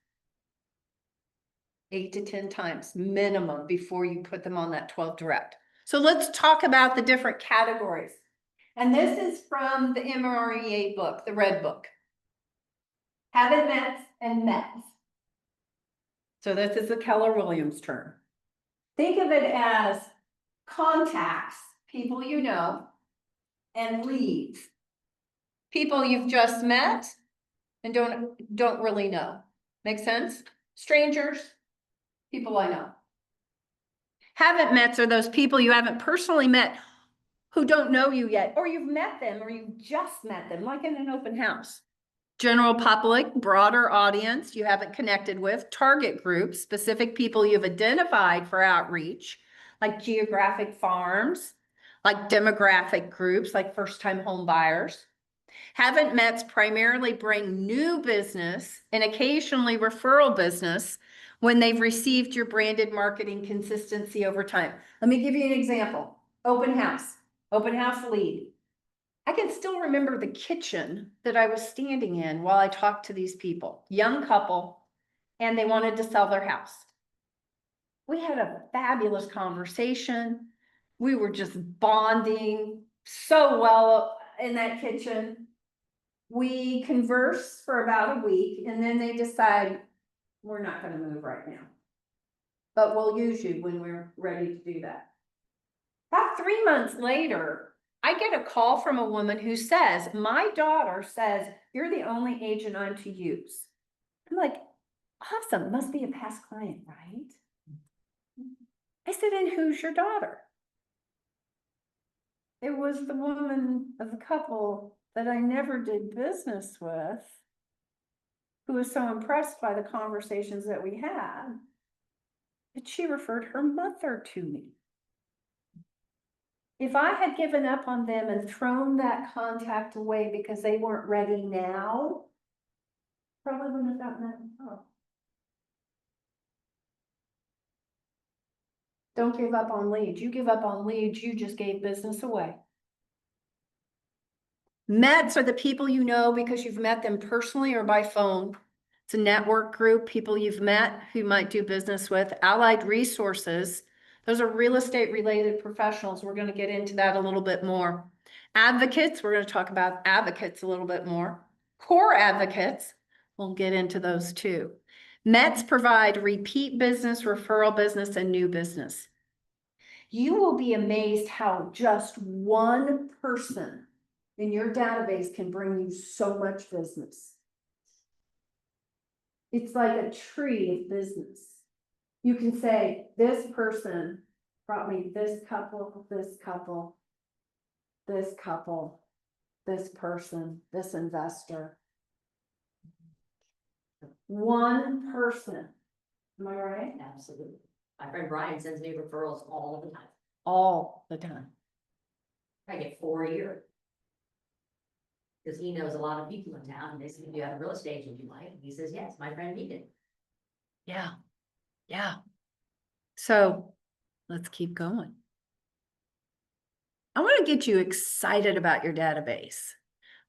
8 to 10 times minimum before you put them on that 12 direct. So let's talk about the different categories. And this is from the MREA book, the red book. Haven't met and met. So this is the Keller Williams term. Think of it as contacts, people you know, and leads. People you've just met and don't really know. Make sense? Strangers, people I know. Haven't mets are those people you haven't personally met who don't know you yet, or you've met them, or you just met them, like in an open house. General public, broader audience you haven't connected with, target groups, specific people you've identified for outreach, like geographic farms, like demographic groups, like first-time home buyers. Haven't mets primarily bring new business and occasionally referral business when they've received your branded marketing consistency over time. Let me give you an example. Open house lead. I can still remember the kitchen that I was standing in while I talked to these people, young couple, and they wanted to sell their house. We had a fabulous conversation. We were just bonding so well in that kitchen. We conversed for about a week and then they decide we're not going to move right now, but we'll use you when we're ready to do that. About 3 months later, I get a call from a woman who says, my daughter says, you're the only agent I'm to use. I'm like, awesome, must be a past client, right? I said, and who's your daughter? It was the woman of the couple that I never did business with, who was so impressed by the conversations that we had, that she referred her mother to me. If I had given up on them and thrown that contact away because they weren't ready now, probably wouldn't have gotten that info. Don't give up on leads. You give up on leads, you just gave business away. Mets are the people you know because you've met them personally or by phone. It's a network group, people you've met who might do business with. Allied resources, those are real estate related professionals. We're going to get into that a little bit more. Advocates, we're going to talk about advocates a little bit more. Core advocates, we'll get into those too. Mets provide repeat business, referral business, and new business. You will be amazed how just one person in your database can bring you so much business. It's like a tree of business. You can say, this person brought me this couple, this couple, this couple, this person, this investor. One person. Am I right? Absolutely. My friend Brian sends me referrals all the time. All the time. I get 4 a year. Because he knows a lot of people in town, and they say, do you have a real estate agent you like? And he says, yes, my friend needed. Yeah. Yeah. So let's keep going. I want to get you excited about your database.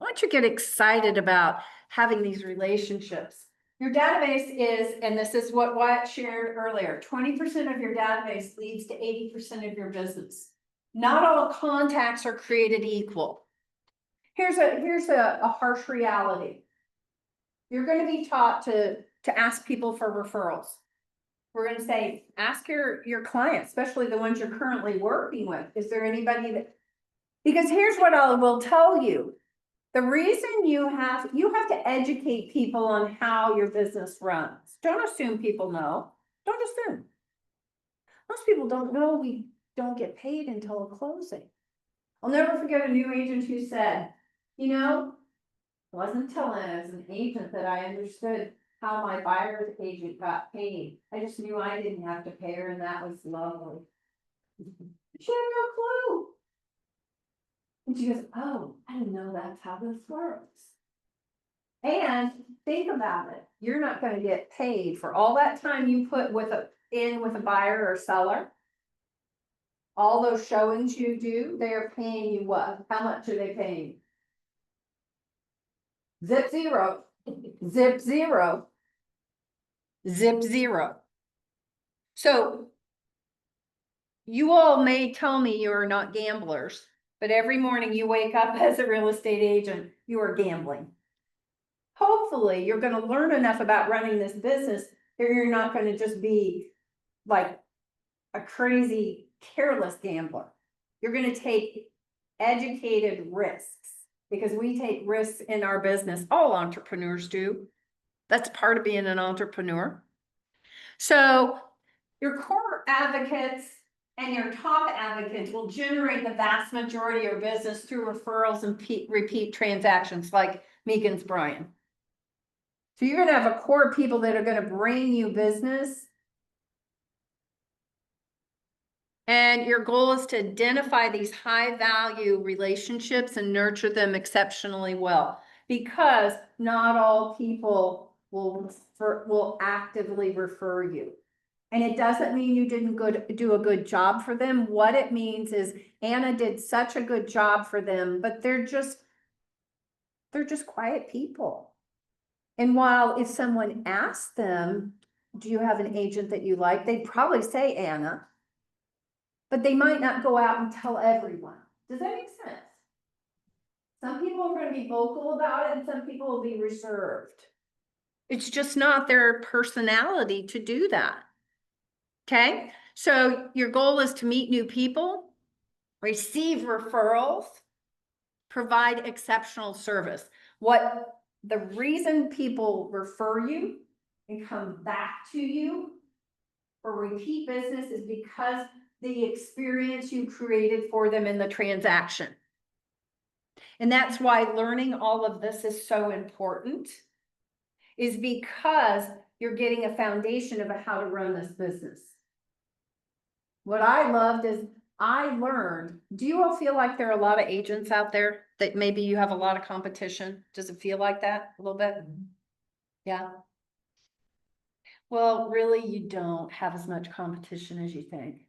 I want you to get excited about having these relationships. Your database is, and this is what Wyatt shared earlier, 20% of your database leads to 80% of your business. Not all contacts are created equal. Here's a harsh reality. You're going to be taught to ask people for referrals. We're going to say, ask your clients, especially the ones you're currently working with. Is there anybody that, because here's what I will tell you. The reason you have to educate people on how your business runs. Don't assume people know. Don't assume. Most people don't know we don't get paid until a closing. I'll never forget a new agent who said, you know, it wasn't until as an agent that I understood how my buyer's agent got paid. I just knew I didn't have to pay her, and that was lovely. She had no clue. And she goes, oh, I didn't know that's how this works. And think about it. You're not going to get paid for all that time you put with in with a buyer or seller. All those showings you do, they are paying you what? How much are they paying? Zip zero, zip zero, zip zero. So you all may tell me you are not gamblers, but every morning you wake up as a real estate agent, you are gambling. Hopefully, you're gonna learn enough about running this business that you're not gonna just be like a crazy, careless gambler. You're gonna take educated risks, because we take risks in our business. All entrepreneurs do. That's part of being an entrepreneur. So your core advocates and your top advocates will generate the vast majority of your business through referrals and repeat transactions like Megan's Brian. So you're gonna have a core of people that are gonna bring you business. And your goal is to identify these high value relationships and nurture them exceptionally well, because not all people will actively refer you. And it doesn't mean you didn't do a good job for them. What it means is Anna did such a good job for them, but they're just quiet people. And while if someone asked them, do you have an agent that you like? They'd probably say Anna, but they might not go out and tell everyone. Does that make sense? Some people are going to be vocal about it and some people will be reserved. It's just not their personality to do that. Okay, so your goal is to meet new people, receive referrals, provide exceptional service. The reason people refer you and come back to you for repeat business is because the experience you created for them in the transaction. And that's why learning all of this is so important, is because you're getting a foundation of how to run this business. What I loved is I learned, do you all feel like there are a lot of agents out there that maybe you have a lot of competition? Does it feel like that a little bit? Yeah. Well, really, you don't have as much competition as you think.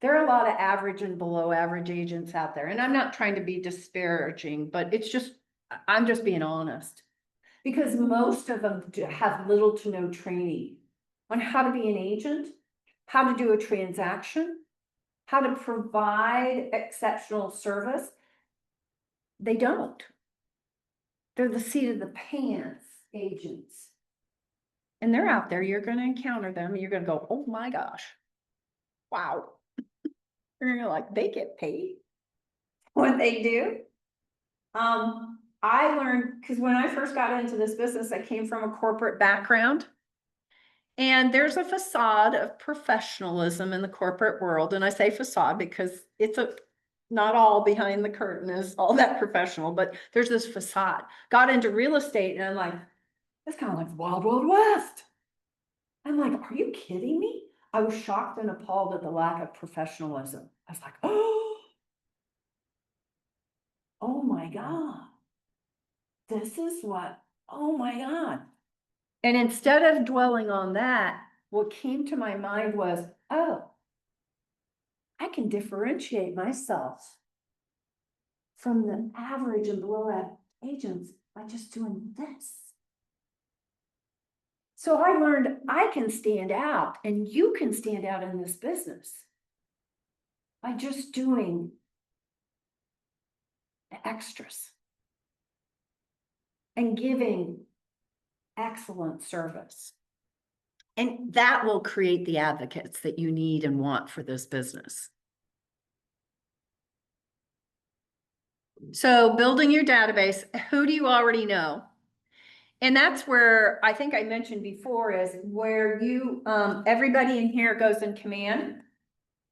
There are a lot of average and below average agents out there, and I'm not trying to be disparaging, but I'm just being honest. Because most of them have little to no training on how to be an agent, how to do a transaction, how to provide exceptional service. They don't. They're the seat of the pants agents. And they're out there, you're gonna encounter them, and you're gonna go, oh my gosh, wow. You're like, they get paid what they do. I learned, because when I first got into this business, I came from a corporate background. And there's a facade of professionalism in the corporate world. And I say facade because it's not all behind the curtain is all that professional, but there's this facade. Got into real estate and I'm like, that's kind of like the Wild Wild West. I'm like, are you kidding me? I was shocked and appalled at the lack of professionalism. I was like, oh my God. This is oh my God. And instead of dwelling on that, what came to my mind was, oh, I can differentiate myself from the average and below average agents by just doing this. So I learned I can stand out and you can stand out in this business by just doing the extras and giving excellent service. And that will create the advocates that you need and want for this business. So building your database, who do you already know? And that's where I think I mentioned before is where you, everybody in here goes in command.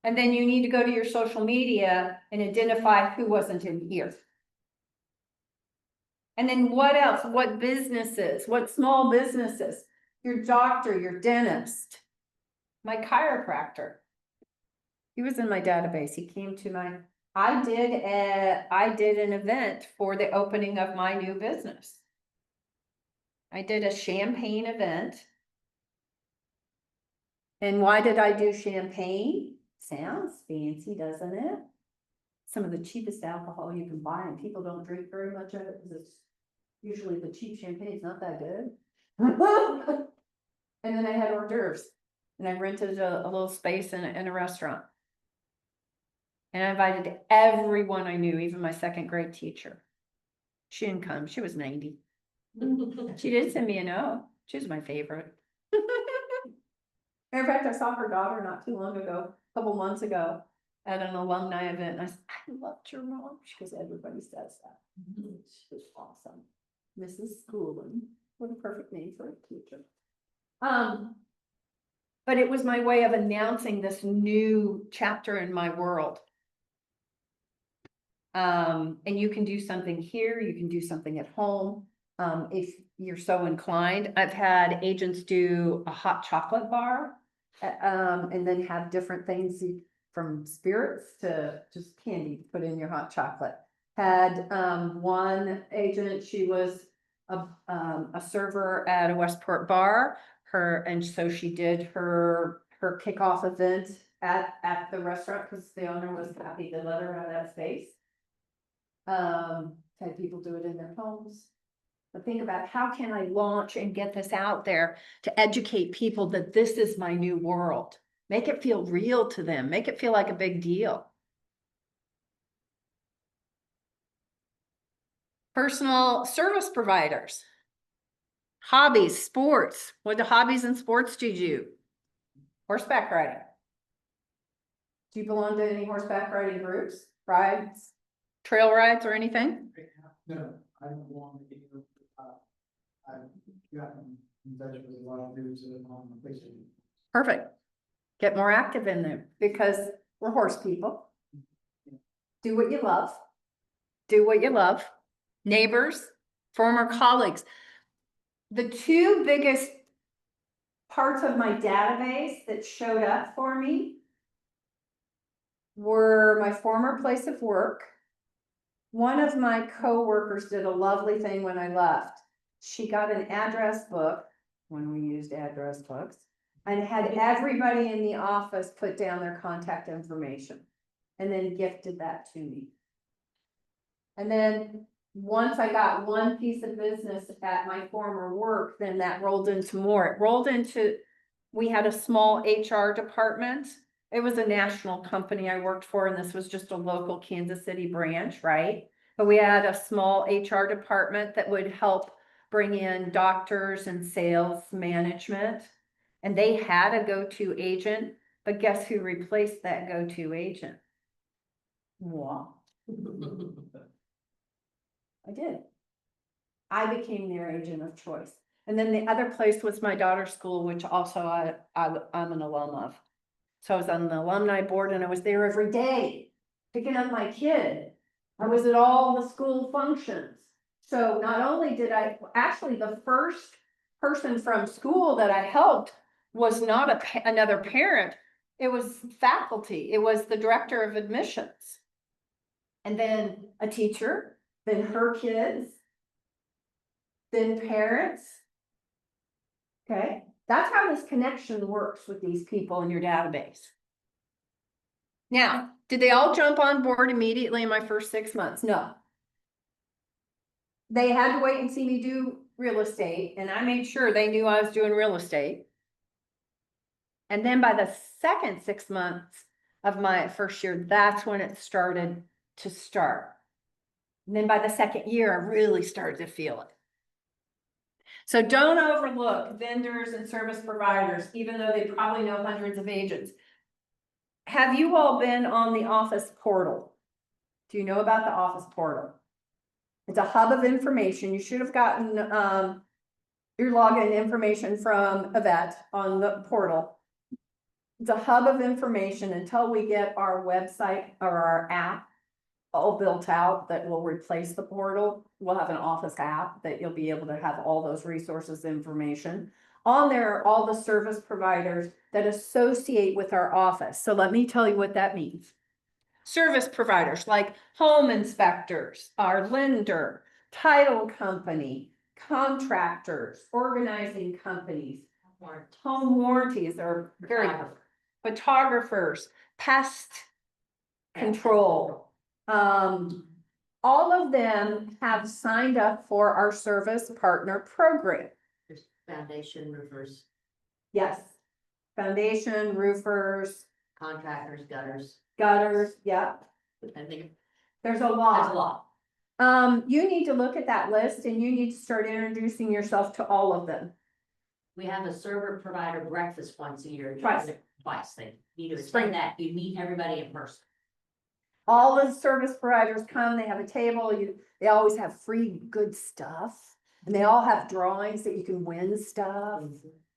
And then you need to go to your social media and identify who wasn't in here. And then what else? What businesses? What small businesses? Your doctor, your dentist, my chiropractor. He was in my database. He came to I did an event for the opening of my new business. I did a champagne event. And why did I do champagne? Sounds fancy, doesn't it? Some of the cheapest alcohol you can buy, and people don't drink very much of it, because it's usually the cheap champagne's not that good. And then I had hors d'oeuvres, and I rented a little space in a restaurant. And I invited everyone I knew, even my second grade teacher. She didn't come, she was 90. She did send me a note, she was my favorite. Matter of fact, I saw her daughter not too long ago, a couple months ago, at an alumni event, and I said, I loved your mom. She goes, everybody says that. She was awesome. Mrs. Schoolin, what a perfect name for a teacher. But it was my way of announcing this new chapter in my world. And you can do something here, you can do something at home, if you're so inclined. I've had agents do a hot chocolate bar, and then have different things from spirits to just candy to put in your hot chocolate. Had, one agent, she was a server at a Westport bar, and so she did her kickoff event at the restaurant, because the owner was happy to let her have that space. Had people do it in their homes. But think about, how can I launch and get this out there to educate people that this is my new world? Make it feel real to them, make it feel like a big deal. Personal service providers. Hobbies, sports. What hobbies and sports do you do? Horseback riding. Do you belong to any horseback riding groups, rides, trail rides, or anything? No, I don't want to get, I've gotten in touch with a lot of dudes that are on the Facebook. Perfect. Get more active in there, because we're horse people. Do what you love. Do what you love. Neighbors, former colleagues. The two biggest parts of my database that showed up for me were my former place of work. One of my coworkers did a lovely thing when I left. She got an address book, when we used address books, and had everybody in the office put down their contact information, and then gifted that to me. And then once I got one piece of business at my former work, then that rolled into more. It rolled into, we had a small HR department. It was a national company I worked for, and this was just a local Kansas City branch, right? But we had a small HR department that would help bring in doctors and sales management. And they had a go-to agent, but guess who replaced that go-to agent? Wow. I did. I became their agent of choice. And then the other place was my daughter's school, which also I'm an alum of. So I was on the alumni board, and I was there every day picking up my kid. I was at all the school functions. So not only did actually the first person from school that I helped was not another parent. It was faculty. It was the director of admissions. And then a teacher, then her kids, then parents. Okay, that's how this connection works with these people in your database. Now, did they all jump on board immediately in my first 6 months? No. They had to wait and see me do real estate, and I made sure they knew I was doing real estate. And then by the second 6 months of my first year, that's when it started to start. And then by the second year, I really started to feel it. So don't overlook vendors and service providers, even though they probably know hundreds of agents. Have you all been on the office portal? Do you know about the office portal? It's a hub of information. You should have gotten your login information from Yvette on the portal. It's a hub of information until we get our website or our app all built out that will replace the portal. We'll have an office app that you'll be able to have all those resources information. On there are all the service providers that associate with our office. So let me tell you what that means. Service providers like home inspectors, our lender, title company, contractors, organizing companies, home warranties are very photographers, pest control. All of them have signed up for our service partner program. There's foundation roofers, Yes. Foundation, roofers, contractors, gutters, yeah, I think there's a there's a lot. lot. You need to look at that list and you need to start introducing yourself to all of them. We have a server provider breakfast once a year. Twice. Twice, they need to Spring. attend that, you meet everybody in person. All the service providers come, they have a table, they always have free good stuff. And they all have drawings that you can win stuff.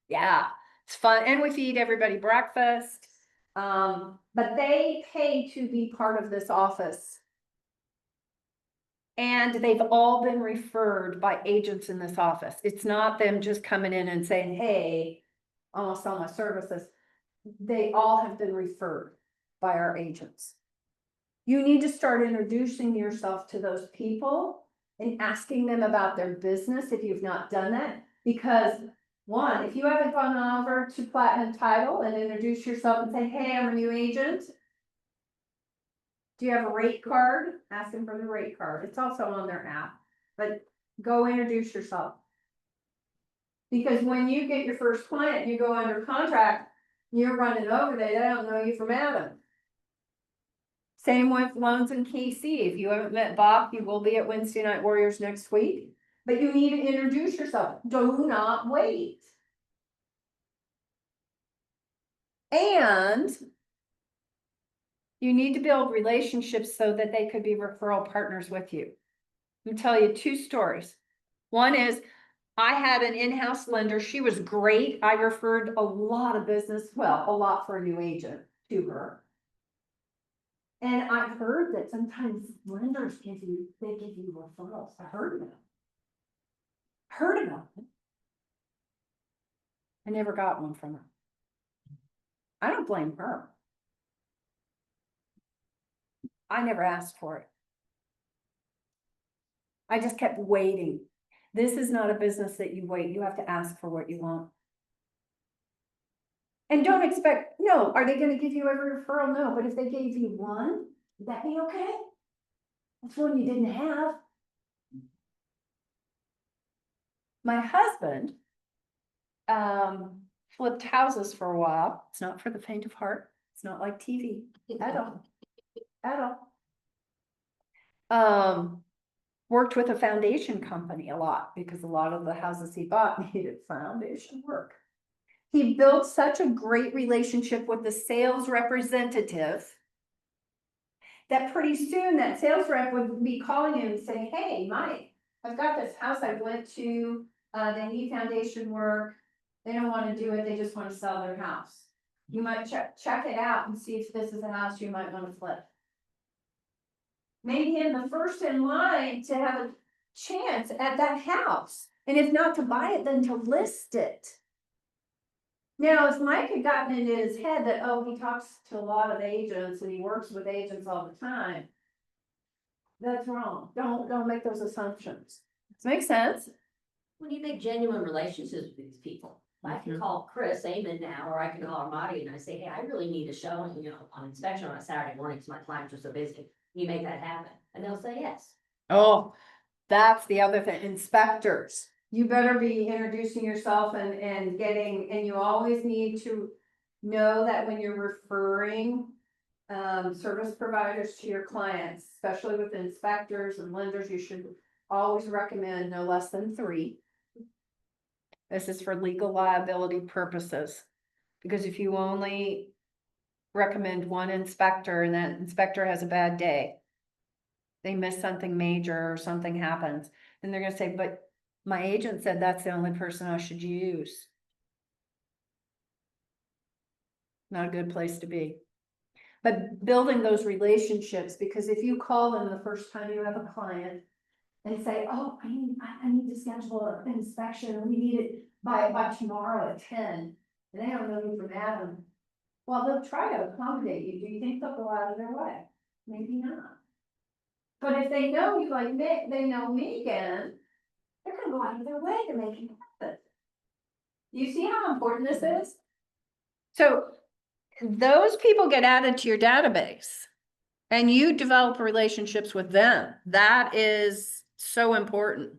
Yeah, it's fun, and we feed everybody breakfast. But they pay to be part of this office. And they've all been referred by agents in this office. It's not them just coming in and saying, hey, I want to sell my services. They all have been referred by our agents. You need to start introducing yourself to those people and asking them about their business if you've not done that. Because one, if you haven't gone over to Platinum Title and introduced yourself and say, hey, I'm a new agent. Do you have a rate card? Ask them for the rate card. It's also on their app, but go introduce yourself. Because when you get your first client, you go under contract, you're running over there, they don't know you from Adam. Same with Loans and KC. If you haven't met Bob, you will be at Wednesday Night Warriors next week. But you need to introduce yourself. Do not wait. And you need to build relationships so that they could be referral partners with you. Let me tell you two stories. One is I had an in-house lender. She was great. I referred a lot of business, well, a lot for a new agent to her. And I heard that sometimes lenders give you referrals. I heard about it. I never got one from her. I don't blame her. I never asked for it. I just kept waiting. This is not a business that you wait. You have to ask for what you want. And don't expect, no, are they gonna give you every referral? No, but if they gave you one, would that be okay? That's one you didn't have. My husband, flipped houses for a while. It's not for the faint of heart. It's not like TV at all. At all. Worked with a foundation company a lot because a lot of the houses he bought needed foundation work. He built such a great relationship with the sales representative that pretty soon that sales rep would be calling him and saying, hey, Mike, I've got this house I went to, they need foundation work. They don't want to do it, they just want to sell their house. You might check it out and see if this is a house you might want to flip. Made him the first in line to have a chance at that house. And if not to buy it, then to list it. Now, if Mike had gotten into his head that, oh, he talks to a lot of agents and he works with agents all the time. That's wrong. Don't make those assumptions. Does it make sense? When you make genuine relationships with these people, I can call Chris Amon now, or I can call Armati and I say, hey, I really need a showing, on inspection on a Saturday morning because my clients are so busy. Can you make that happen? And they'll say yes. Oh, that's the other thing, inspectors. You better be introducing yourself and you always need to know that when you're referring service providers to your clients, especially with inspectors and lenders, you should always recommend no less than 3. This is for legal liability purposes. Because if you only recommend one inspector and that inspector has a bad day, they miss something major or something happens, then they're gonna say, but my agent said that's the only person I should use. Not a good place to be. But building those relationships, because if you call them the first time you have a client and say, oh, I need to schedule an inspection, and we need it by tomorrow at 10, and they don't know you from Adam. Well, they'll try to accommodate you. Do you think they'll go out of their way? Maybe not. But if they know you like they know Megan, they're gonna go out of their way to make it happen. You see how important this is? So those people get added to your database and you develop relationships with them. That is so important.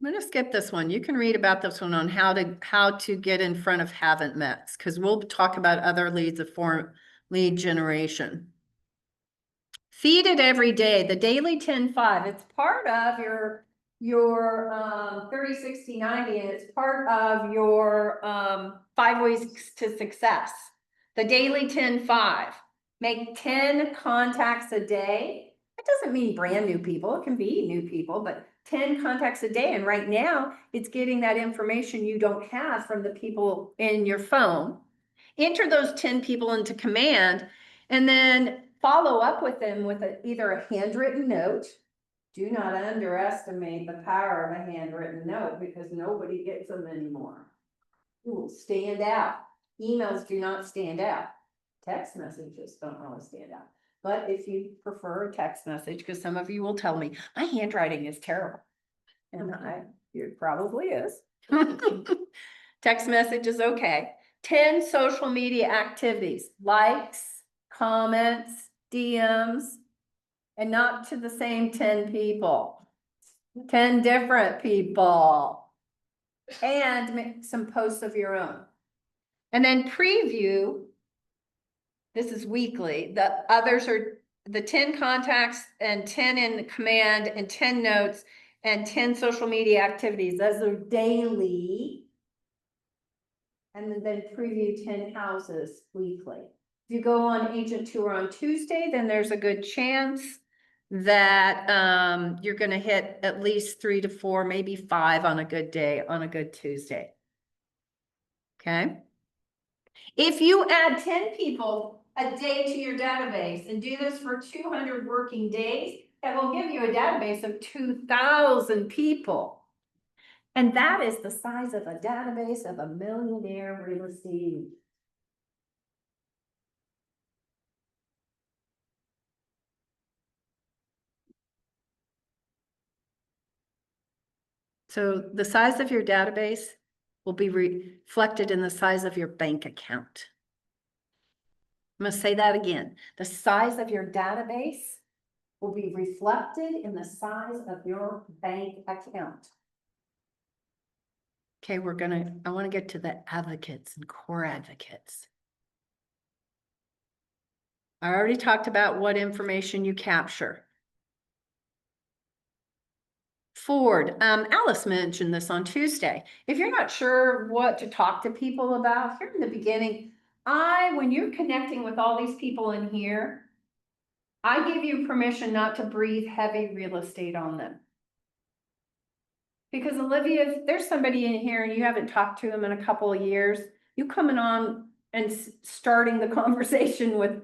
I'm gonna skip this one. You can read about this one on how to get in front of haven't mets, because we'll talk about other leads of form lead generation. Feed it every day, the daily 10-5. It's part of your 30, 60, 90, and it's part of your 5 ways to success. The daily 10-5. Make 10 contacts a day. It doesn't mean brand new people, it can be new people, but 10 contacts a day. And right now it's getting that information you don't have from the people in your phone. Enter those 10 people into command and then follow up with them with either a handwritten note. Do not underestimate the power of a handwritten note because nobody gets them anymore. It will stand out. Emails do not stand out. Text messages don't really stand out. But if you prefer a text message, because some of you will tell me, my handwriting is terrible. And it probably is. Text message is okay. 10 social media activities, likes, comments, DMs, and not to the same 10 people. 10 different people. And make some posts of your own. And then preview. This is weekly. The others are the 10 contacts and 10 in command and 10 notes and 10 social media activities. Those are daily. And then preview 10 houses weekly. If you go on agent tour on Tuesday, then there's a good chance that you're going to hit at least 3 to 4, maybe 5 on a good day, on a good Tuesday. Okay. If you add 10 people a day to your database and do this for 200 working days, that will give you a database of 2,000 people. And that is the size of a database of a millionaire real estate. So the size of your database will be reflected in the size of your bank account. I'm going to say that again. The size of your database will be reflected in the size of your bank account. Okay, I want to get to the advocates and core advocates. I already talked about what information you capture. Ford, Alice mentioned this on Tuesday. If you're not sure what to talk to people about, here in the beginning, when you're connecting with all these people in here, I give you permission not to breathe heavy real estate on them. Because Olivia, if there's somebody in here and you haven't talked to them in a couple of years, you coming on and starting the conversation with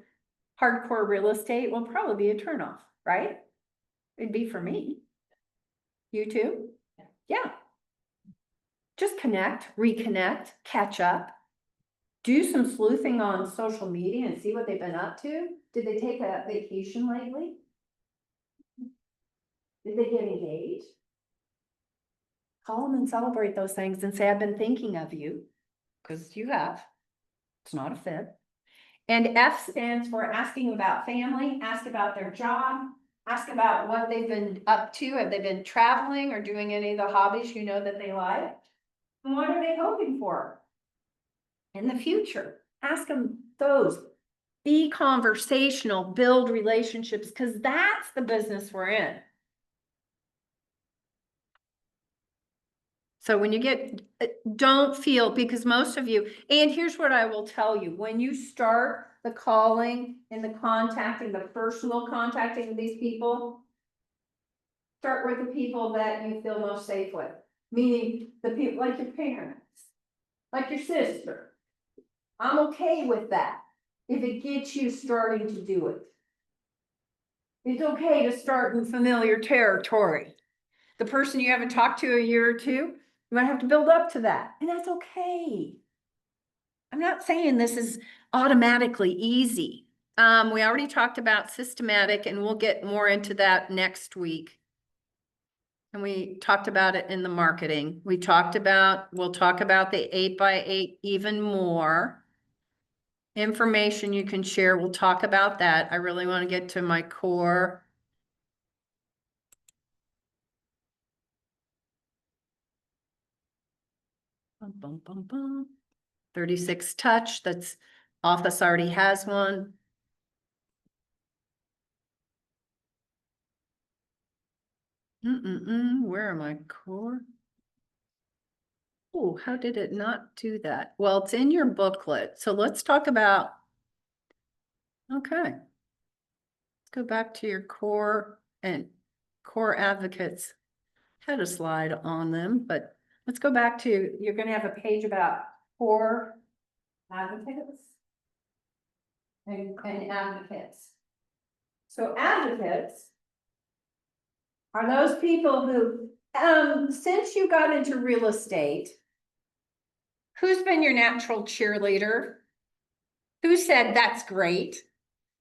hardcore real estate will probably be a turnoff, right? It'd be for me. You too? Yeah. Just connect, reconnect, catch up. Do some sleuthing on social media and see what they've been up to. Did they take a vacation lately? Did they get engaged? Call them and celebrate those things and say, I've been thinking of you, because you have. It's not a fit. And F stands for asking about family, ask about their job, ask about what they've been up to. Have they been traveling or doing any of the hobbies you know that they like? And what are they hoping for in the future? Ask them those. Be conversational, build relationships, because that's the business we're in. So when you get, don't feel, because most of you, and here's what I will tell you, when you start the calling and the contacting, the personal contacting of these people, start with the people that you feel most safe with, meaning the people like your parents, like your sister. I'm okay with that if it gets you starting to do it. It's okay to start in familiar territory. The person you haven't talked to a year or two, you might have to build up to that, and that's okay. I'm not saying this is automatically easy. We already talked about systematic, and we'll get more into that next week. And we talked about it in the marketing. We'll talk about the 8x8 even more. Information you can share, we'll talk about that. I really want to get to my core. Bum, bum, bum, bum. 36 touch, that's Office already has one. Where am I? Core? Oh, how did it not do that? Well, it's in your booklet, so let's talk about. Okay. Let's go back to your core and core advocates. Had a slide on them, but let's go back to, you're gonna have a page about core advocates. And advocates. So advocates are those people who, since you got into real estate, who's been your natural cheerleader? Who said, that's great?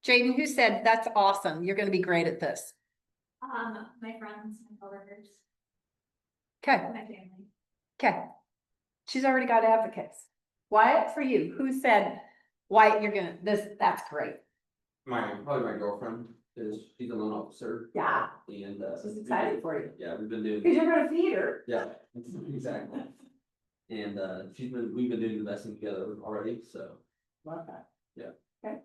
Jaden, who said, that's awesome, you're gonna be great at this? My friends, my coworkers, Okay, my family. okay. She's already got advocates. Wyatt, for you, who said, Wyatt, you're gonna, that's great? Probably my girlfriend, she's a loan officer Yeah, and, she's excited for you. yeah, we've been doing, Cause you're gonna feed her. yeah, exactly. And, we've been doing investing together already, so. Love that. Yeah. Okay.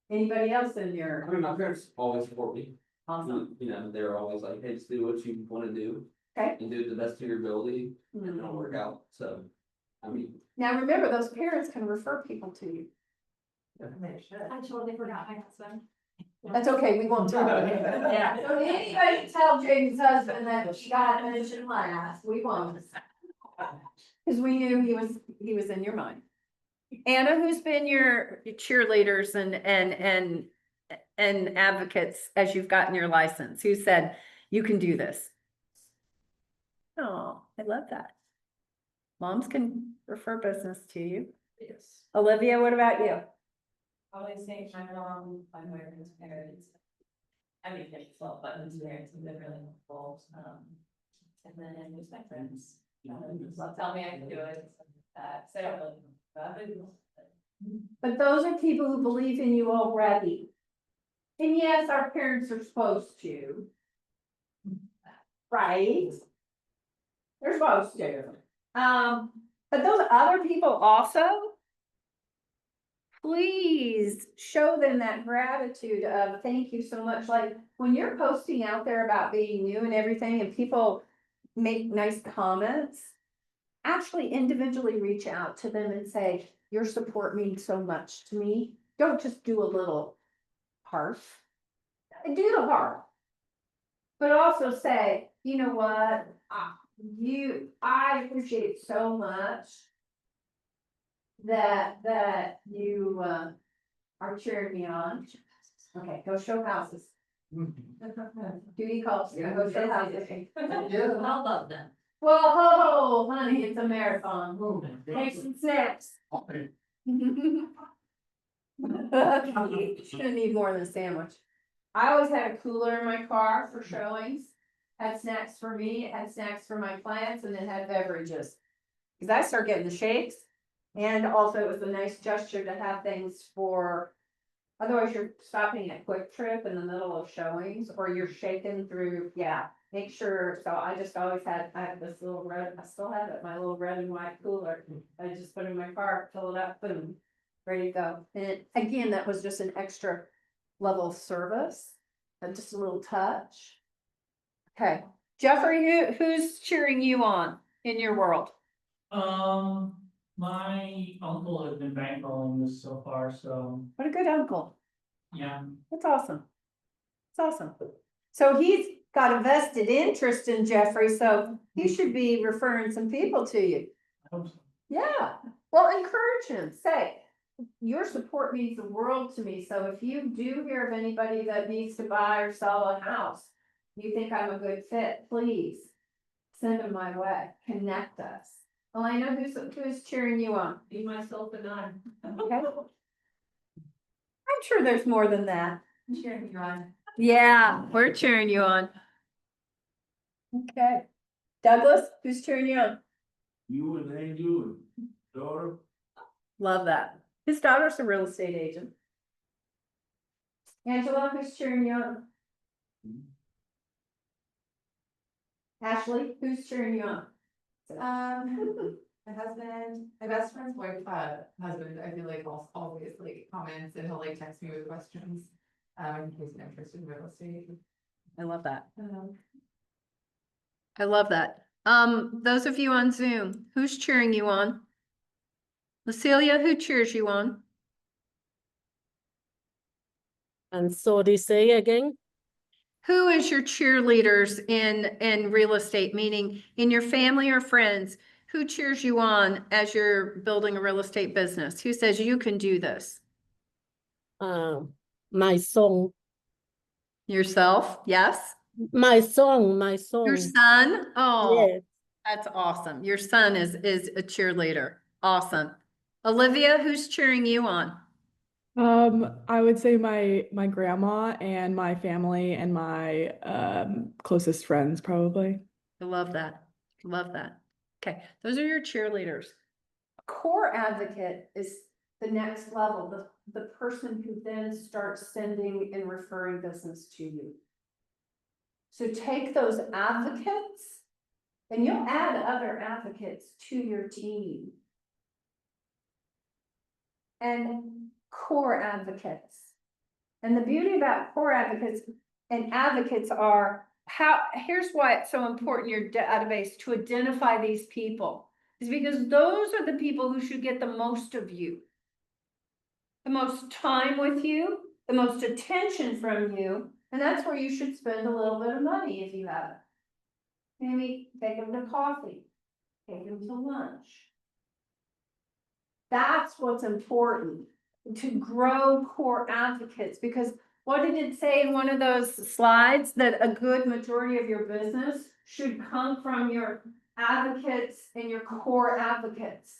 Anybody else in I your, mean, my parents always support me. awesome. You know, they're always like, hey, just do what you wanna do. Okay. And do it the best of your ability, and it'll work out, so, I mean. Now, remember, those parents can refer people to you. I totally forgot my husband. That's okay, we won't tell them. Yeah. So anybody tell Jaden's husband that she got mentioned last, we won't. Cause we knew he was in your mind. Anna, who's been your cheerleaders and advocates as you've gotten your license, who said, you can do this? Oh, I love that. Moms can refer business to you. Yes. Olivia, what about you? I always say my mom, my boyfriend's parents. I mean, they well, but his parents have been really helpful, and then there's my friends. They'll tell me I can do it, so. But those are people who believe in you already. And yes, our parents are supposed to. Right? They're supposed to. But those other people also. Please show them that gratitude of thank you so much. Like when you're posting out there about being new and everything and people make nice comments. Actually individually reach out to them and say, your support means so much to me. Don't just do a little part. Do the part. But also say, you know what, I appreciate so much. That you are cheering me on. Okay, go show houses. Duty calls, go show houses. How about them? Well, ho, honey, it's a marathon. Take some snacks. You're gonna need more than a sandwich. I always had a cooler in my car for showings. Had snacks for me, had snacks for my clients, and then had beverages. Cause I start getting the shakes. And also it was a nice gesture to have things for, otherwise you're stopping at Quick Trip in the middle of showings, or you're shaking through, yeah. Make sure, so I just always had, I have this little red, I still have it, my little red and white cooler. I just put it in my car, fill it up, boom, ready to go. And again, that was just an extra level of service, and just a little touch. Okay, Jeffrey, who's cheering you on in your world? My uncle has been bankrolling this so far, so, What a good uncle. yeah. That's awesome. That's awesome. So he's got a vested interest in Jeffrey, so he should be referring some people to you. I hope so. Yeah, well, encourage him, say, your support means the world to me, so if you do hear of anybody that needs to buy or sell a house, you think I'm a good fit, please send them my way, connect us. Elena, who's cheering you on? Be myself and I. Okay. I'm sure there's more than that. I'm cheering you on. Yeah, we're cheering you on. Okay, Douglas, who's cheering you on? You and Angel and daughter. Love that. His daughter's a real estate agent. Angela, who's cheering you on? Ashley, who's cheering you on? My husband, my best friend's husband, I feel like always like comments and he'll like text me with questions. In case I'm interested in real estate. I love that. I love that. Those of you on Zoom, who's cheering you on? Lucilia, who cheers you on? And so they say again, Who is your cheerleaders in real estate, meaning in your family or friends? Who cheers you on as you're building a real estate business? Who says you can do this? my son, Yourself? Yes? my son, Your son? Oh, yes. that's awesome. Your son is a cheerleader. Awesome. Olivia, who's cheering you on? I would say my grandma and my family and my closest friends probably. I love that. Love that. Okay, those are your cheerleaders. A core advocate is the next level, the person who then starts sending and referring business to you. So take those advocates and you'll add other advocates to your team. And core advocates. And the beauty about core advocates and advocates are here's why it's so important in your database to identify these people, is because those are the people who should get the most of you. The most time with you, the most attention from you, and that's where you should spend a little bit of money if you have it. Maybe take them to coffee, take them to lunch. That's what's important, to grow core advocates, because what did it say in one of those slides? That a good majority of your business should come from your advocates and your core advocates.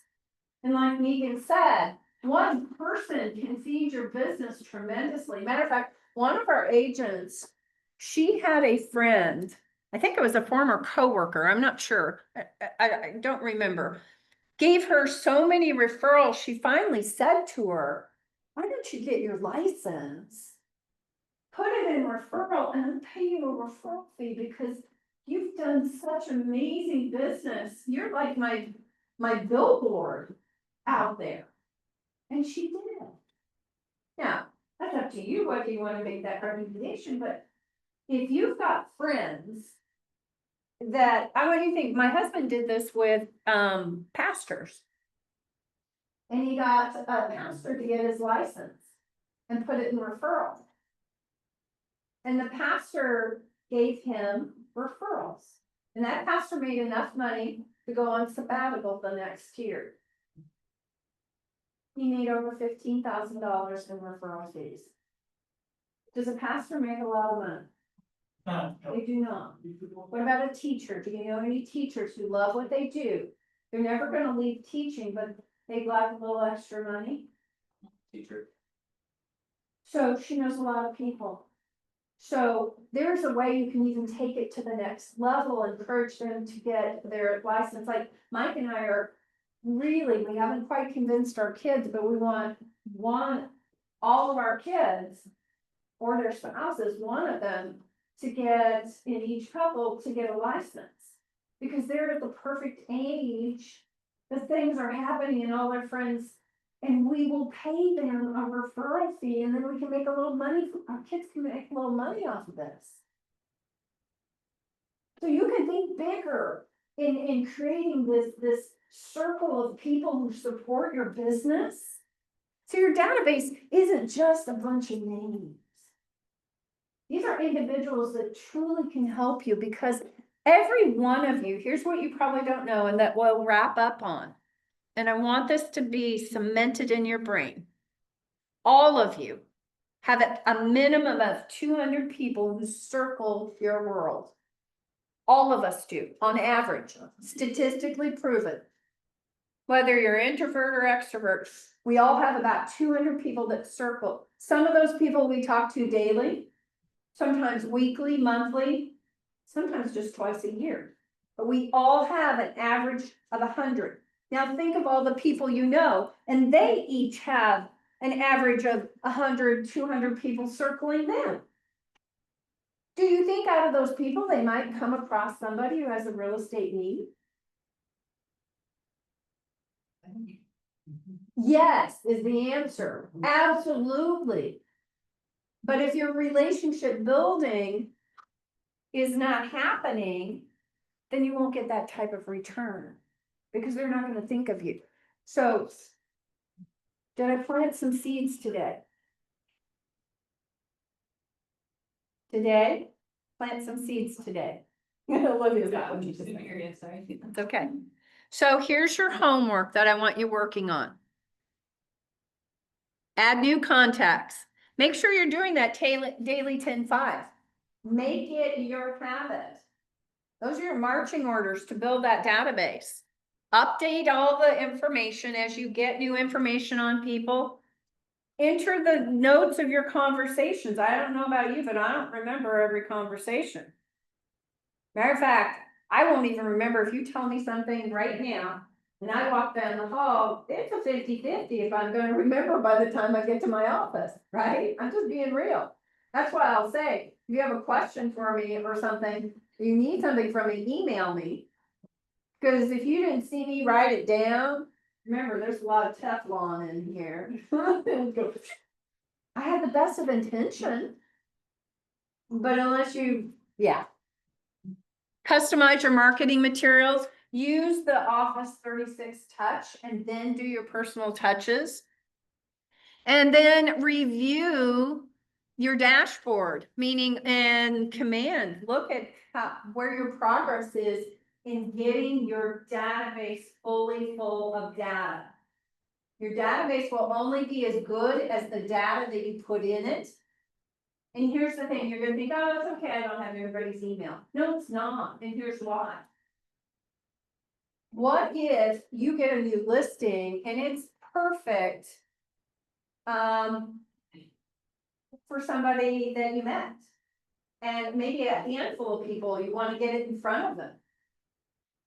And like Megan said, one person can feed your business tremendously. Matter of fact, one of our agents, she had a friend, I think it was a former coworker, I'm not sure, I don't remember, gave her so many referrals, she finally said to her, why don't you get your license? Put it in referral and I'll pay you a referral fee because you've done such amazing business. You're like my billboard out there. And she did. Now, that's up to you whether you want to make that recommendation, but if you've got friends that, I want you to think, my husband did this with pastors. And he got a pastor to get his license and put it in referral. And the pastor gave him referrals. And that pastor made enough money to go on sabbatical the next year. He made over $15,000 in referral fees. Does a pastor make a lot of money? They do not. What about a teacher? Do you know any teachers who love what they do? They're never gonna leave teaching, but they'd like a little extra money. Teacher. So she knows a lot of people. So there's a way you can even take it to the next level, encourage them to get their license. Like Mike and I are really, we haven't quite convinced our kids, but we want all of our kids or their spouses, one of them, to get, in each couple, to get a license. Because they're at the perfect age, the things are happening and all their friends, and we will pay them a referral fee and then we can make a little money, our kids can make a little money off of this. So you can think bigger in creating this circle of people who support your business. So your database isn't just a bunch of names. These are individuals that truly can help you, because every one of you, here's what you probably don't know and that we'll wrap up on. And I want this to be cemented in your brain. All of you have a minimum of 200 people who circle your world. All of us do, on average, statistically proven. Whether you're introvert or extrovert, we all have about 200 people that circle. Some of those people we talk to daily, sometimes weekly, monthly, sometimes just twice a year. but we all have an average of 100. Now think of all the people you know, and they each have an average of 100, 200 people circling them. Do you think out of those people, they might come across somebody who has a real estate need? Yes, is the answer. Absolutely. But if your relationship building is not happening, then you won't get that type of return because they're not going to think of you. So, did I plant some seeds today? Today? Plant some seeds today. Olivia's got what you just said. Sorry. It's okay. So here's your homework that I want you working on. Add new contacts. Make sure you're doing that daily 10-5. Make it your habit. Those are your marching orders to build that database. Update all the information as you get new information on people. Enter the notes of your conversations. I don't know about you, but I don't remember every conversation. Matter of fact, I won't even remember if you tell me something right now and I walk down the hall, it's a 50-50 if I'm gonna remember by the time I get to my office, right? I'm just being real. That's why I'll say, if you have a question for me or something, you need something from me, email me. Because if you didn't see me write it down, remember, there's a lot of Teflon in here. I had the best of intention. But unless you, yeah. Customize your marketing materials, use the Office 36 touch and then do your personal touches. And then review your dashboard, meaning in command, look at where your progress is in getting your database fully full of data. Your database will only be as good as the data that you put in it. And here's the thing, you're gonna think, oh, it's okay, I don't have everybody's email. No, it's not, and here's why. What if you get a new listing and it's perfect for somebody that you met? And maybe a handful of people, you wanna get it in front of them.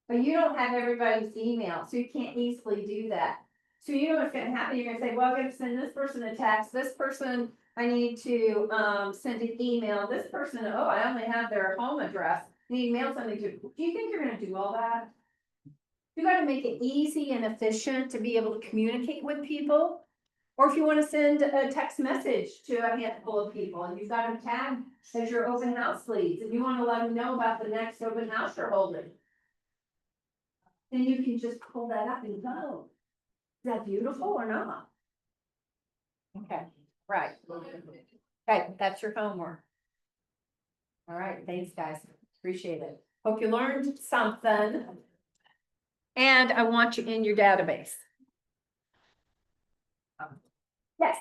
But you don't have everybody's email, so you can't easily do that. So you know what's gonna happen, you're gonna say, well, I'm gonna send this person a text, this person I need to send an email, this person, oh, I only have their home address, need mail something to, do you think you're gonna do all that? You gotta make it easy and efficient to be able to communicate with people. Or if you wanna send a text message to a handful of people and you've got a tag as your open house leads, and you wanna let them know about the next open house you're holding. Then you can just pull that up and go. Is that beautiful or not? Okay, right. Okay, that's your homework. All right, thanks, guys. Appreciate it. Hope you learned something. And I want you in your database. Yes.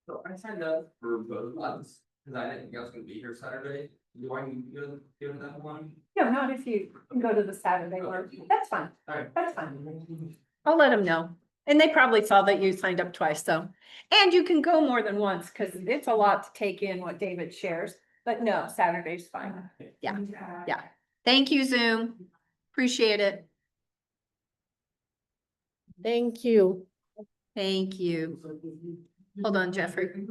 So I signed up for both ones, because I didn't think I was gonna be here Saturday. Do I need to go to that one? No, not if you can go to the Saturday one. That's fine. Alright. That's fine. I'll let them know. And they probably saw that you signed up twice, so. And you can go more than once, because it's a lot to take in what David shares. But no, Saturday's fine. Yeah, yeah. Thank you, Zoom. Appreciate it. Thank you. Thank you. Hold on, Jeffrey.